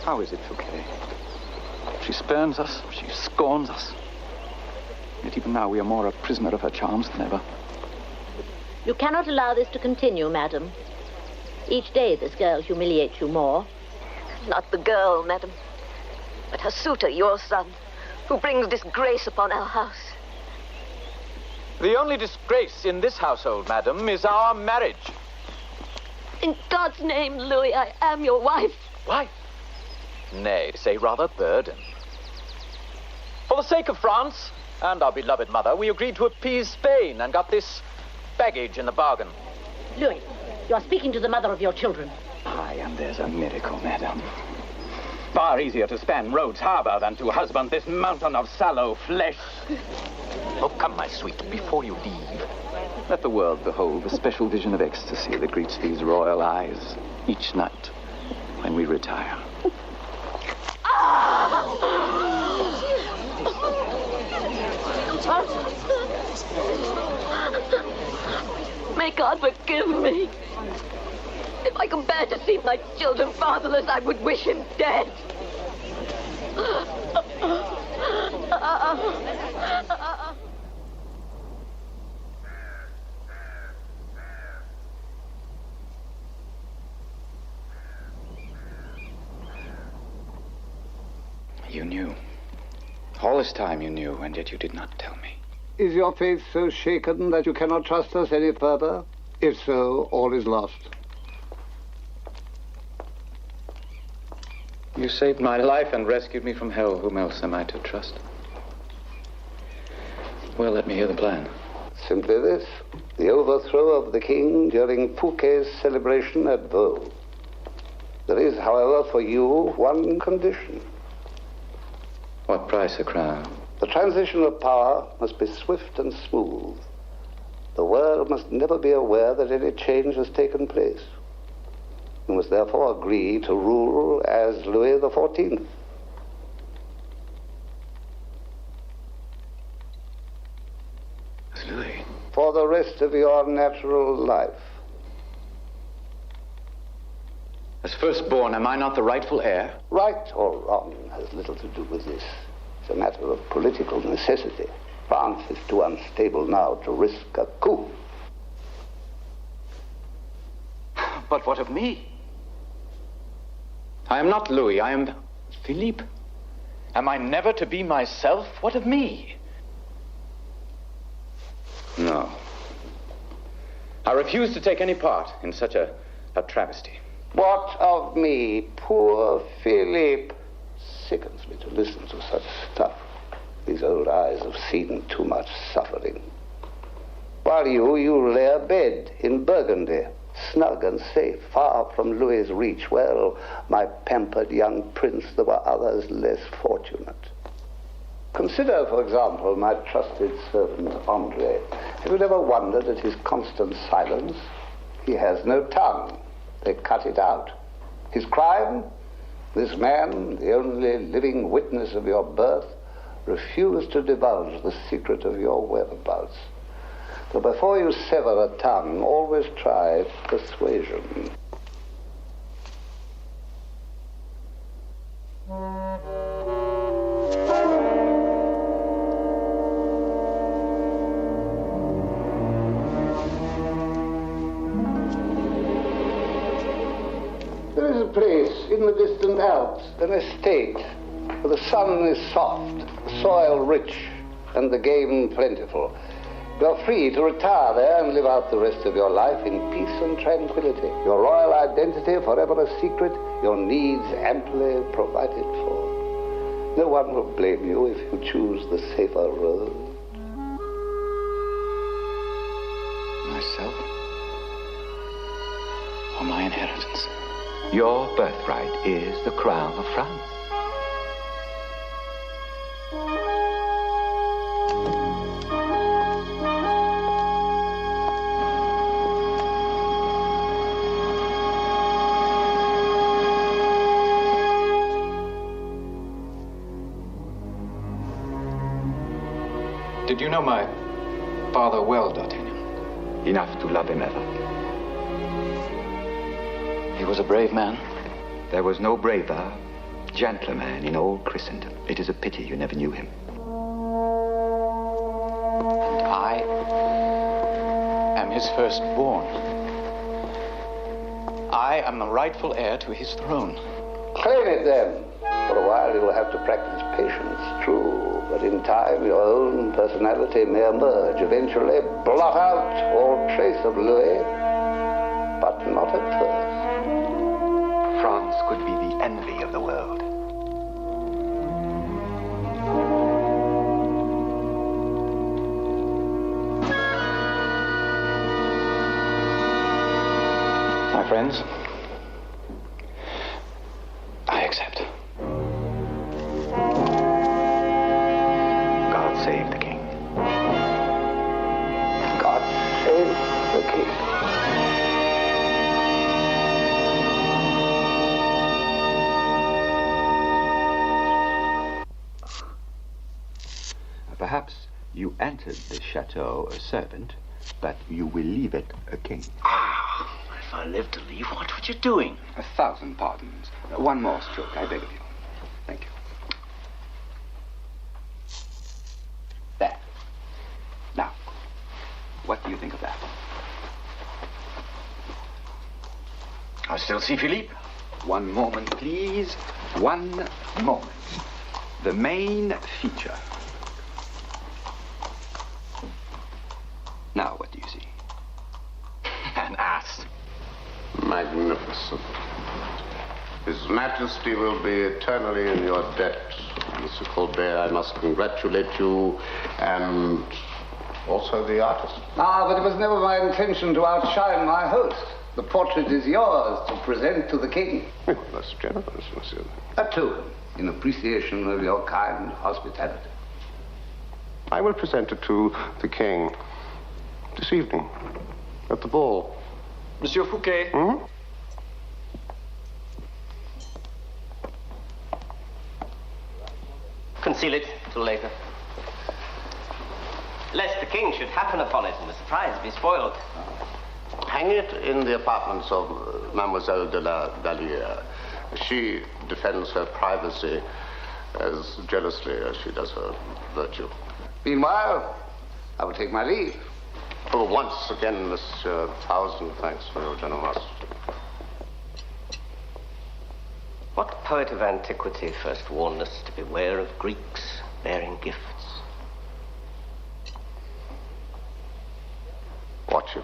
Speaker 10: How is it, Fouquet? She spurns us, she scorns us. Yet even now we are more a prisoner of her charms than ever.
Speaker 11: You cannot allow this to continue, madam. Each day this girl humiliates you more.
Speaker 12: Not the girl, madam, but her suitor, your son, who brings disgrace upon our house.
Speaker 19: The only disgrace in this household, madam, is our marriage.
Speaker 12: In God's name, Louis, I am your wife.
Speaker 19: Wife? Nay, say rather burden. For the sake of France and our beloved mother, we agreed to appease Spain and got this baggage in the bargain.
Speaker 11: Louis, you are speaking to the mother of your children.
Speaker 10: Aye, and there's a miracle, madam. Far easier to span Rhodes Harbor than to husband this mountain of sallow flesh.
Speaker 19: Oh, come, my sweet, before you leave.
Speaker 10: Let the world behold the special vision of ecstasy that greets these royal eyes each night when we retire.
Speaker 12: May God forgive me. If I could bear to see my children fatherless, I would wish him dead.
Speaker 10: You knew. All this time you knew, and yet you did not tell me.
Speaker 8: Is your faith so shaken that you cannot trust us any further? If so, all is lost.
Speaker 10: You saved my life and rescued me from hell. Whom else am I to trust? Well, let me hear the plan.
Speaker 8: Simply this. The overthrow of the king during Fouquet's celebration at Vaux. There is, however, for you one condition.
Speaker 10: What price a crown?
Speaker 8: The transition of power must be swift and smooth. The world must never be aware that any change has taken place. You must therefore agree to rule as Louis XIV.
Speaker 10: As Louis?
Speaker 8: For the rest of your natural life.
Speaker 10: As firstborn, am I not the rightful heir?
Speaker 8: Right or wrong has little to do with this. It's a matter of political necessity. France is too unstable now to risk a coup.
Speaker 10: But what of me? I am not Louis, I am Philippe. Am I never to be myself? What of me? No. I refuse to take any part in such a travesty.
Speaker 8: What of me, poor Philippe? Sickens me to listen to such stuff. These old eyes have seen too much suffering. While you lay abed in Burgundy, snug and safe, far from Louis's reach. Well, my pampered young prince, there were others less fortunate. Consider, for example, my trusted servant, André. Have you ever wondered at his constant silence? He has no tongue. They cut it out. His crime? This man, the only living witness of your birth, refused to divulge the secret of your whereabouts. So before you sever a tongue, always try persuasion. place in the distant Alps, an estate where the sun is soft, the soil rich, and the game plentiful. You're free to retire there and live out the rest of your life in peace and tranquility. Your royal identity forever a secret, your needs amply provided for. No one will blame you if you choose the safer road.
Speaker 10: Myself? Or my inheritance?
Speaker 9: Your birthright is the crown of France.
Speaker 10: Did you know my father well, D'Artagnan?
Speaker 9: Enough to love him ever.
Speaker 10: He was a brave man.
Speaker 9: There was no braver, gentler man in all Christendom. It is a pity you never knew him.
Speaker 10: And I am his firstborn. I am the rightful heir to his throne.
Speaker 8: Claim it then. For a while you will have to practice patience, true, but in time your own personality may emerge, eventually blot out all trace of Louis, but not at first.
Speaker 9: France could be the envy of the world.
Speaker 10: My friends, I accept.
Speaker 9: God save the king.
Speaker 8: God save the king.
Speaker 9: Perhaps you entered this chateau a servant, but you will leave it a king.
Speaker 13: If I live to leave, what were you doing?
Speaker 9: 1,000 pardons. One more stroke, I beg of you. Thank you. There. Now, what do you think of that?
Speaker 13: I still see Philippe.
Speaker 9: One moment, please. One moment. The main feature. Now, what do you see?
Speaker 13: An ass.
Speaker 14: Magnificent. His Majesty will be eternally in your debt. Monsieur Colbert, I must congratulate you, and also the artist.
Speaker 8: Ah, but it was never my intention to outshine my host. The portrait is yours to present to the king.
Speaker 14: Oh, that's generous, monsieur.
Speaker 8: A token in appreciation of your kind hospitality.
Speaker 14: I will present it to the king this evening at the ball.
Speaker 7: Monsieur Fouquet.
Speaker 14: Hmm?
Speaker 7: Conceal it till later. Lest the king should happen upon it and the surprise be spoiled.
Speaker 14: Hang it in the apartments of Mademoiselle de la Valliere. She defends her privacy as jealously as she does her virtue.
Speaker 8: Meanwhile, I will take my leave.
Speaker 14: Oh, once again, Monsieur, 1,000 thanks for your generosity.
Speaker 7: What poet of antiquity first warned us to beware of Greeks bearing gifts?
Speaker 14: Watch him.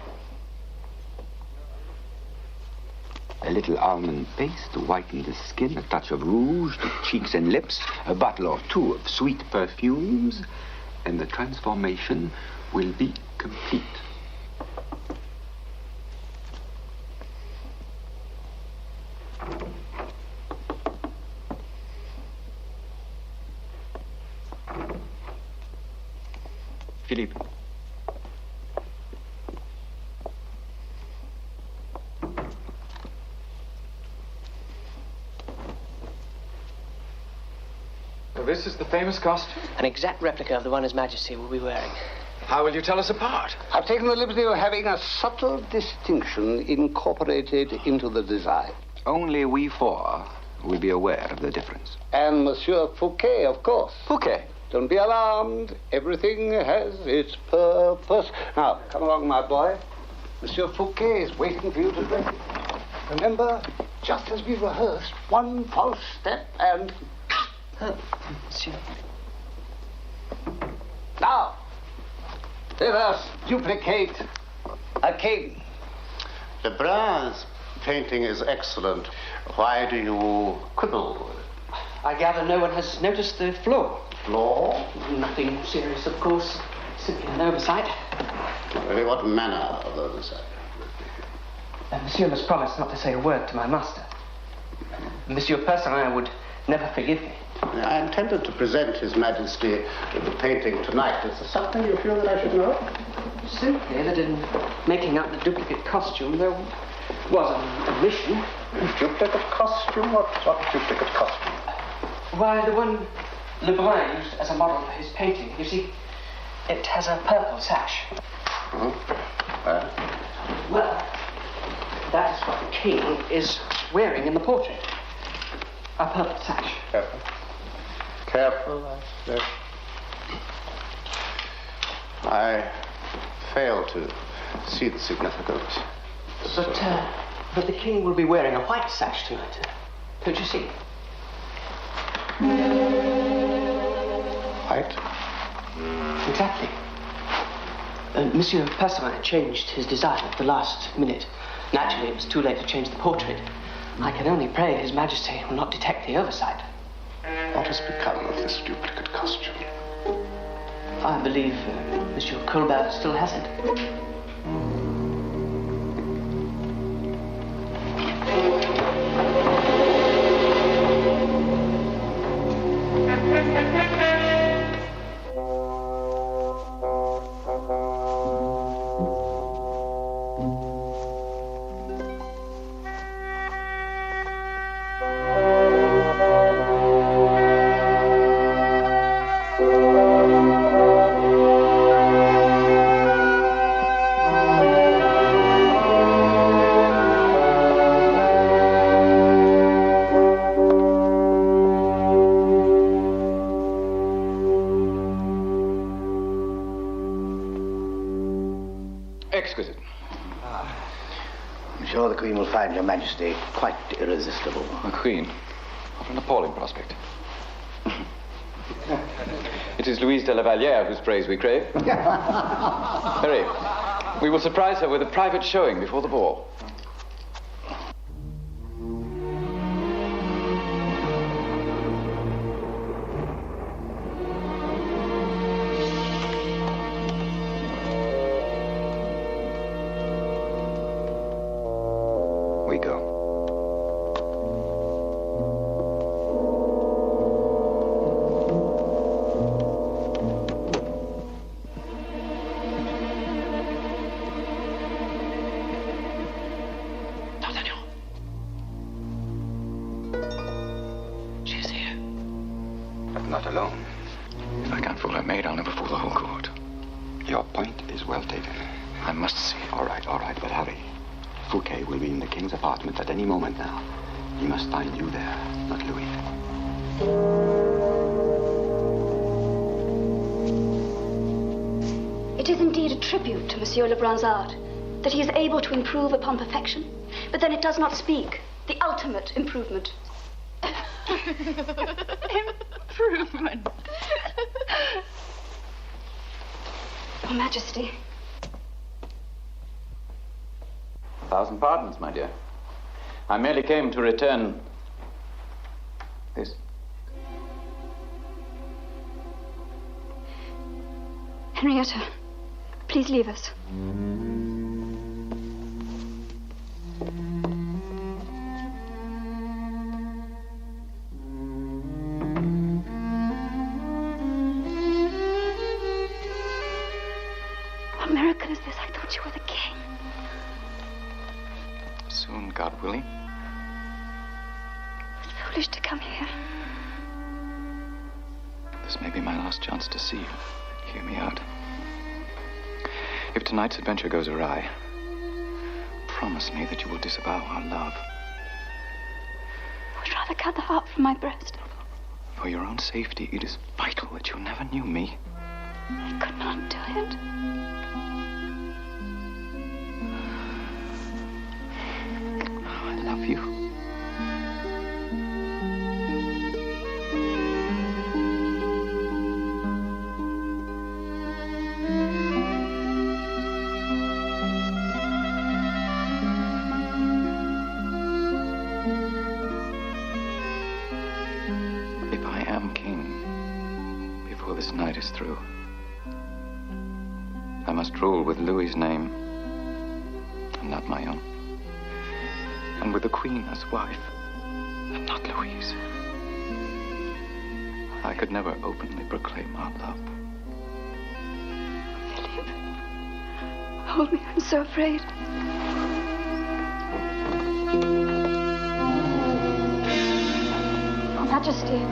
Speaker 9: A little almond paste to whiten the skin, a touch of rouge to cheeks and lips, a bottle or two of sweet perfumes, and the transformation will be complete. Philippe.
Speaker 10: So this is the famous costume?
Speaker 2: An exact replica of the one His Majesty will be wearing.
Speaker 10: How will you tell us apart?
Speaker 8: I've taken the liberty of having a subtle distinction incorporated into the design.
Speaker 9: Only we four will be aware of the difference.
Speaker 8: And Monsieur Fouquet, of course.
Speaker 9: Fouquet?
Speaker 8: Don't be alarmed. Everything has its purpose. Now, come along, my boy. Monsieur Fouquet is waiting for you to drink. Remember, just as we rehearsed. One false step and...
Speaker 13: Monsieur.
Speaker 8: Now, let us duplicate a king.
Speaker 14: Lebrun's painting is excellent. Why do you quibble?
Speaker 13: I gather no one has noticed the flaw.
Speaker 14: Flaw?
Speaker 13: Nothing serious, of course. Simply an oversight.
Speaker 14: Really, what manner of oversight?
Speaker 13: Monsieur must promise not to say a word to my master. Monsieur Percerin would never forgive me.
Speaker 14: I intended to present His Majesty with the painting tonight. Is there something you feel that I should know?
Speaker 13: Simply that in making up the duplicate costume, there was an omission.
Speaker 14: Duplicate costume? What duplicate costume?
Speaker 13: Why, the one Lebrun used as a model for his painting. You see, it has a purple sash. Well, that is what the king is wearing in the portrait. A purple sash.
Speaker 14: Careful. Careful, I say. I fail to see the significance.
Speaker 13: But the king will be wearing a white sash tonight. Don't you see?
Speaker 14: White?
Speaker 13: Exactly. Monsieur Percerin changed his design at the last minute. Naturally, it was too late to change the portrait. I can only pray His Majesty will not detect the oversight.
Speaker 14: What has become of this duplicate costume?
Speaker 13: I believe Monsieur Colbert still has it.
Speaker 10: Exquisite.
Speaker 1: I'm sure the Queen will find Your Majesty quite irresistible.
Speaker 10: The Queen? What an appalling prospect. It is Louise de la Vallière whose praise we crave. Hurry. We will surprise her with a private showing before the ball.
Speaker 9: We go.
Speaker 12: D'Artagnan. She is here.
Speaker 9: But not alone.
Speaker 10: If I can't fool her maid, I'll never fool the whole court.
Speaker 9: Your point is well taken.
Speaker 10: I must see.
Speaker 9: All right, but hurry. Fouquet will be in the king's apartment at any moment now. He must find you there, not Louis.
Speaker 15: It is indeed a tribute to Monsieur Lebrun's art that he is able to improve upon perfection, but then it does not speak. The ultimate improvement.
Speaker 12: Improvement.
Speaker 15: Your Majesty.
Speaker 10: 1,000 pardons, my dear. I merely came to return this.
Speaker 15: Henrietta, please leave us. What miracle is this? I thought you were the king.
Speaker 10: Soon, God willing.
Speaker 15: It's foolish to come here.
Speaker 10: This may be my last chance to see you. Hear me out. If tonight's adventure goes awry, promise me that you will disavow our love.
Speaker 15: I would rather cut the heart from my breast.
Speaker 10: For your own safety, it is vital that you never knew me.
Speaker 15: I could not do it.
Speaker 10: I love you. night is through. I must rule with Louis's name, and not my own. And with the Queen as wife, and not Louise. I could never openly proclaim our love.
Speaker 15: Philip, hold me, I'm so afraid. Your Majesty.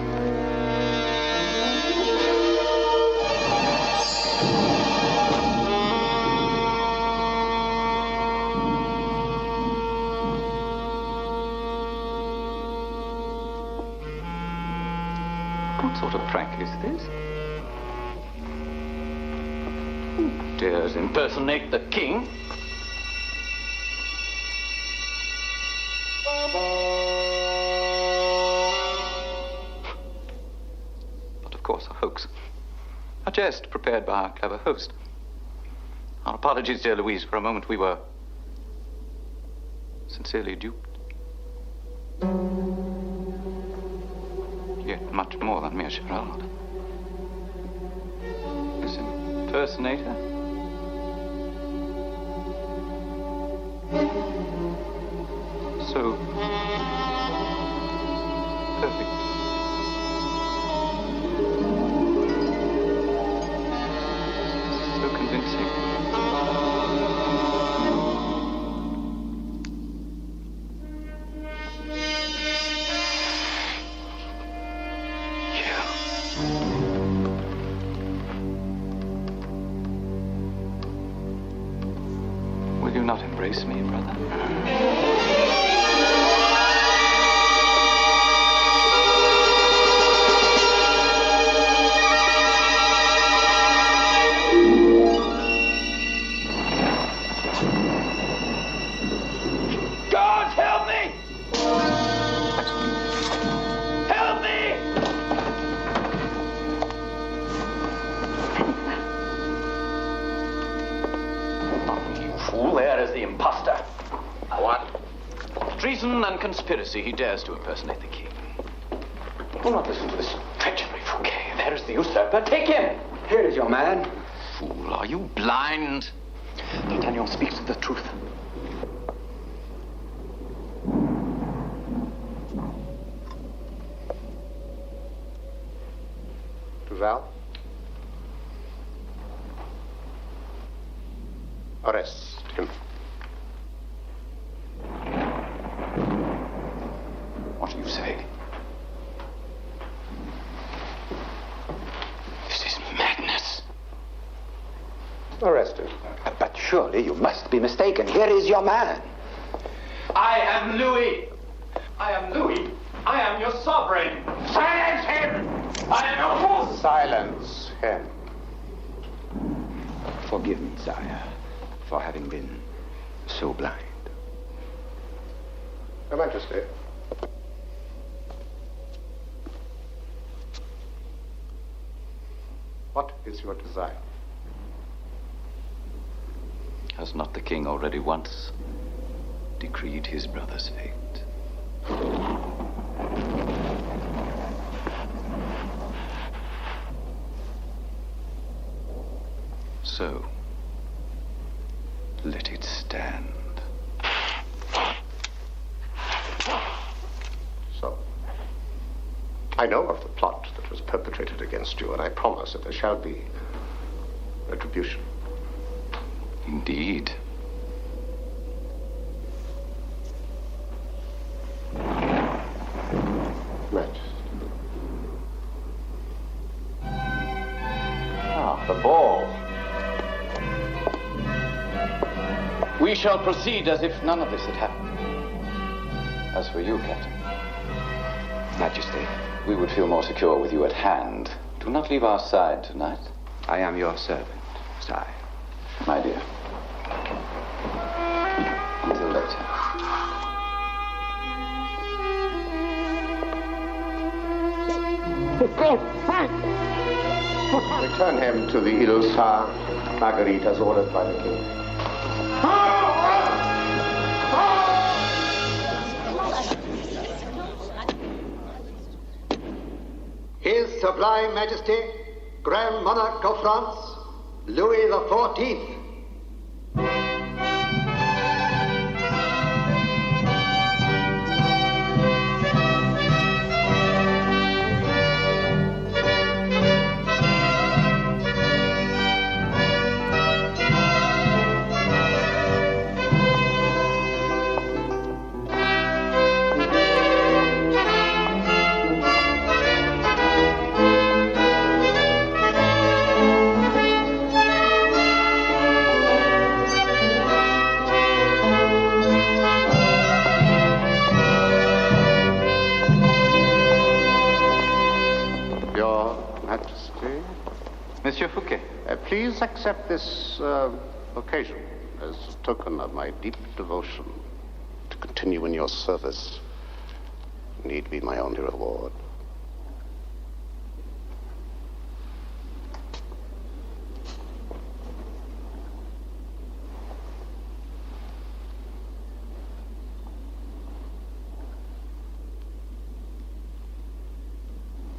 Speaker 10: What sort of prank is this? Who dares impersonate the king? But of course, a hoax. A jest prepared by our clever host. Our apologies, dear Louise. For a moment we were sincerely duped. Yet much more than mere charade. This impersonator? So perfect. So convincing. Will you not embrace me, brother?
Speaker 18: God, help me! Help me!
Speaker 19: You fool, there is the impostor. What? Treason and conspiracy. He dares to impersonate the king. Do not listen to this treachery, Fouquet. There is the usurper. Take him!
Speaker 9: Here is your man.
Speaker 19: Fool, are you blind?
Speaker 9: D'Artagnan speaks the truth.
Speaker 14: Duval? Arrest him.
Speaker 10: What do you say?
Speaker 19: This is madness.
Speaker 14: Arrest him.
Speaker 9: But surely you must be mistaken. Here is your man.
Speaker 19: I am Louis. I am Louis. I am your sovereign. Silence him! I am your fool!
Speaker 14: Silence him.
Speaker 9: Forgive me, sire, for having been so blind.
Speaker 14: Your Majesty. What is your desire?
Speaker 10: Has not the king already once decreed his brother's fate? So, let it stand.
Speaker 14: So, I know of the plot that was perpetrated against you, and I promise that there shall be retribution.
Speaker 10: Indeed.
Speaker 14: Majesty.
Speaker 19: Ah, the ball. We shall proceed as if none of this had happened. As for you, Captain.
Speaker 9: Majesty.
Speaker 10: We would feel more secure with you at hand. Do not leave our side tonight.
Speaker 9: I am your servant, sire.
Speaker 10: My dear. Until later.
Speaker 14: Return him to the Île Marguerite as ordered by the king.
Speaker 8: His Sublime Majesty,
Speaker 1: Grand Monarch of France, Louis XIV.
Speaker 14: Monsieur Fouquet. Please accept this occasion as a token of my deep devotion to continue in your service. Need be my only reward.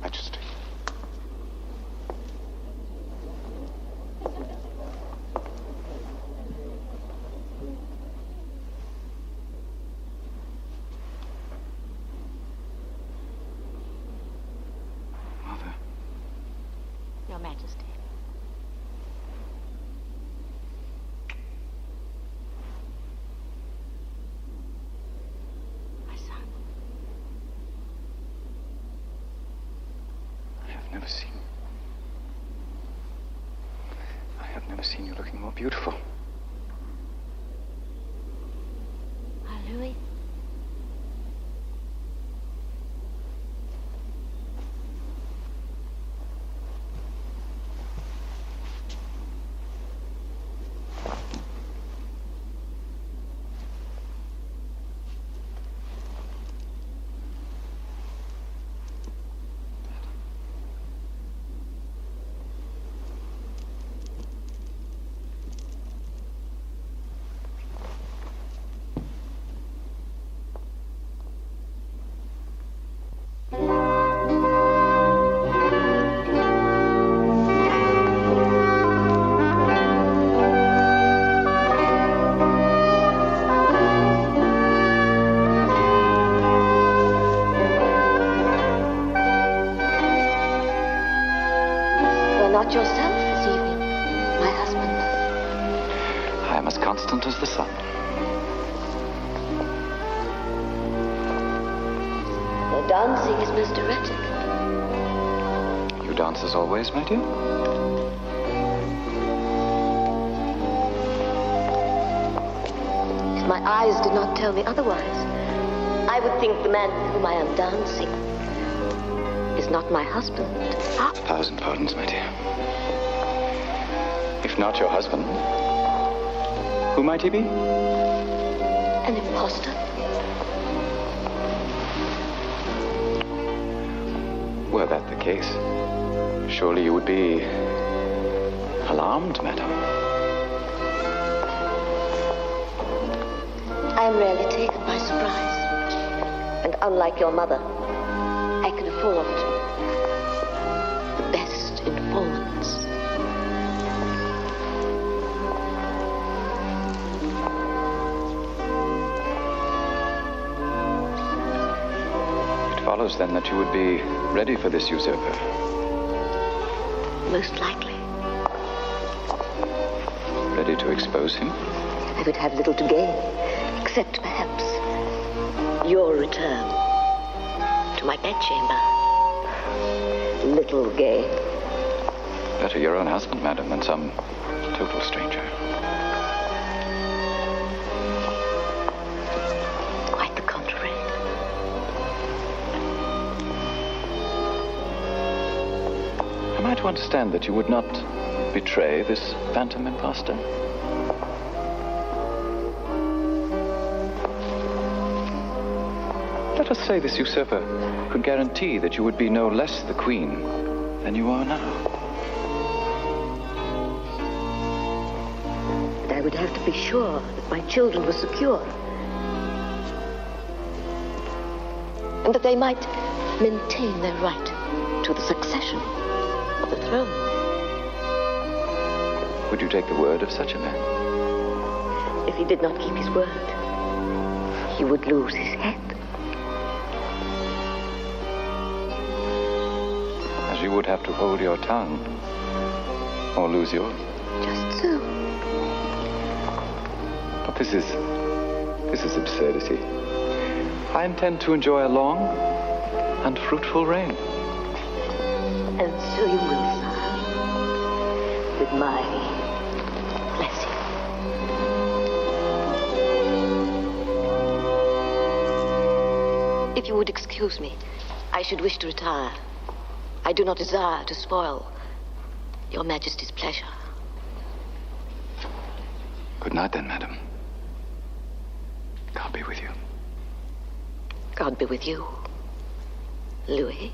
Speaker 14: Majesty.
Speaker 11: Your Majesty. My son.
Speaker 10: I have never seen you looking more beautiful.
Speaker 11: Louis.
Speaker 12: Not yourself this evening, my husband.
Speaker 10: I am as constant as the sun.
Speaker 12: Your dancing is most erratic.
Speaker 10: You dance as always, my dear?
Speaker 12: If my eyes did not tell me otherwise, I would think the man with whom I am dancing is not my husband.
Speaker 10: 1,000 pardons, my dear. If not your husband, who might he be?
Speaker 12: An imposter.
Speaker 10: Were that the case, surely you would be alarmed, madam.
Speaker 12: I am rarely taken by surprise. And unlike your mother, I can afford the best informants.
Speaker 10: It follows then that you would be ready for this usurper.
Speaker 12: Most likely.
Speaker 10: Ready to expose him?
Speaker 12: I would have little to gain, except perhaps your return to my bedchamber. Little gain.
Speaker 10: Better your own husband, madam, than some total stranger.
Speaker 12: Quite the contrary.
Speaker 10: Am I to understand that you would not betray this phantom impostor? Let us say this usurper could guarantee that you would be no less the queen than you are now.
Speaker 12: And I would have to be sure that my children were secure. and that they might maintain their right to the succession of the throne.
Speaker 10: Would you take the word of such a man?
Speaker 12: If he did not keep his word, he would lose his head.
Speaker 10: As you would have to hold your tongue, or lose yours.
Speaker 12: Just so.
Speaker 10: But this is absurdity. I intend to enjoy a long and fruitful reign.
Speaker 12: And so you will, sire. With my blessing. If you would excuse me, I should wish to retire. I do not desire to spoil Your Majesty's pleasure.
Speaker 10: Good night then, madam. God be with you.
Speaker 12: God be with you, Louis.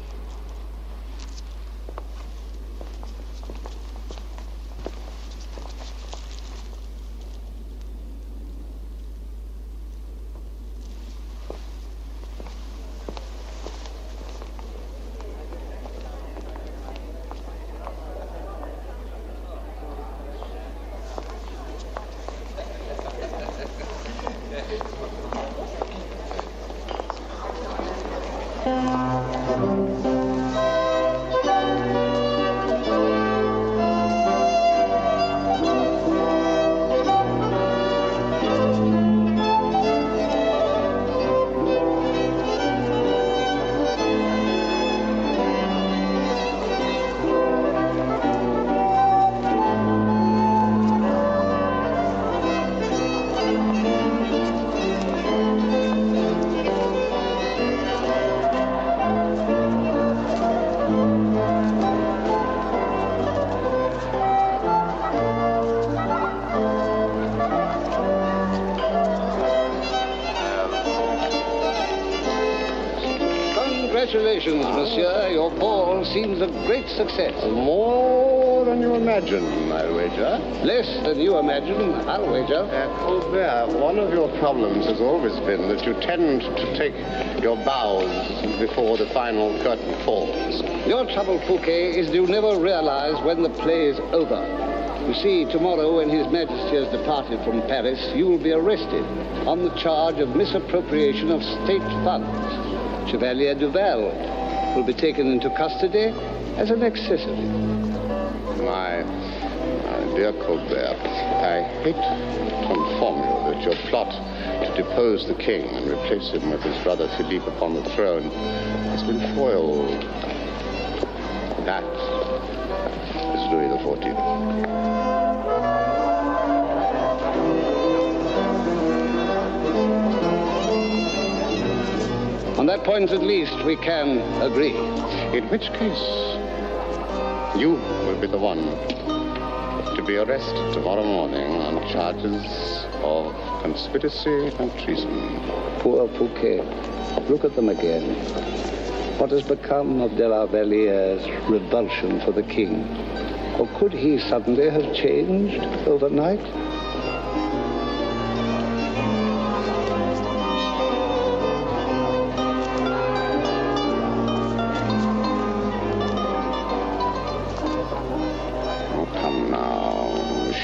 Speaker 8: Congratulations, monsieur. Your ball seems a great success.
Speaker 14: More than you imagine, I'll wager.
Speaker 8: Less than you imagine, I'll wager.
Speaker 14: Colbert, one of your problems has always been that you tend to take your bows before the final curtain falls.
Speaker 8: Your trouble, Fouquet, is you never realize when the play is over. You see, tomorrow, when His Majesty has departed from Paris, you will be arrested on the charge of misappropriation of state funds. Chevalier Duval will be taken into custody as an accessory.
Speaker 14: My dear Colbert, I hate to inform you that your plot to depose the king and replace him with his brother Philippe upon the throne has been foiled. That is Louis XIV.
Speaker 8: On that point, at least, we can agree.
Speaker 14: In which case, you will be the one to be arrested tomorrow morning on charges of conspiracy and treason.
Speaker 8: Poor Fouquet. Look at them again. What has become of de la Valliere's revulsion for the king? Or could he suddenly have changed overnight?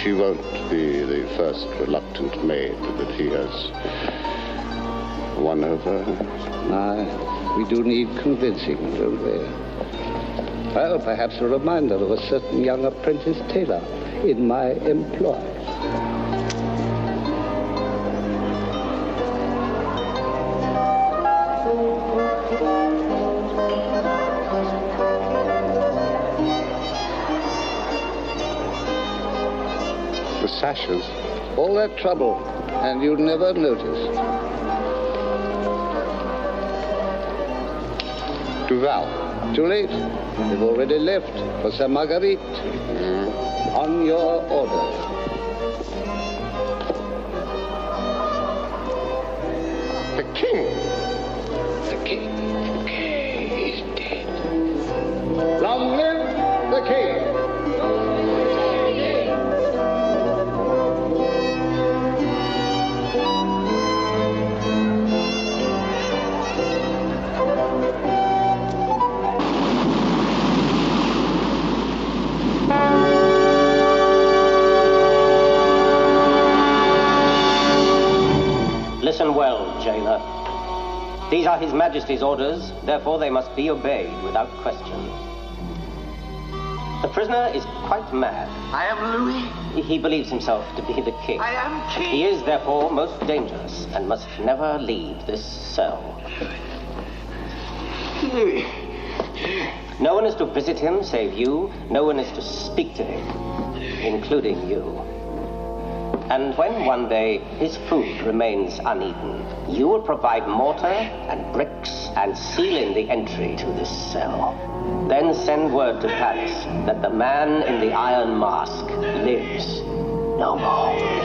Speaker 14: She won't be the first reluctant maid that he has won over.
Speaker 8: Aye, we do need convincing, don't we? Well, perhaps a reminder of a certain young apprentice tailor in my employ.
Speaker 14: Sashes.
Speaker 8: All that trouble, and you'd never notice.
Speaker 14: Duval.
Speaker 8: Too late. They've already left for Saint Marguerite. On your order.
Speaker 14: The king.
Speaker 8: The king. Okay, is dead. Long live the king.
Speaker 7: These are His Majesty's orders, therefore they must be obeyed without question. The prisoner is quite mad.
Speaker 6: I am Louis.
Speaker 7: He believes himself to be the king.
Speaker 6: I am king.
Speaker 7: He is therefore most dangerous and must never leave this cell.
Speaker 6: Louis.
Speaker 7: No one is to visit him save you. No one is to speak to him, including you. And when one day his food remains uneaten, you will provide mortar and bricks and seal in the entry to this cell. Then send word to Paris that the man in the iron mask lives no more.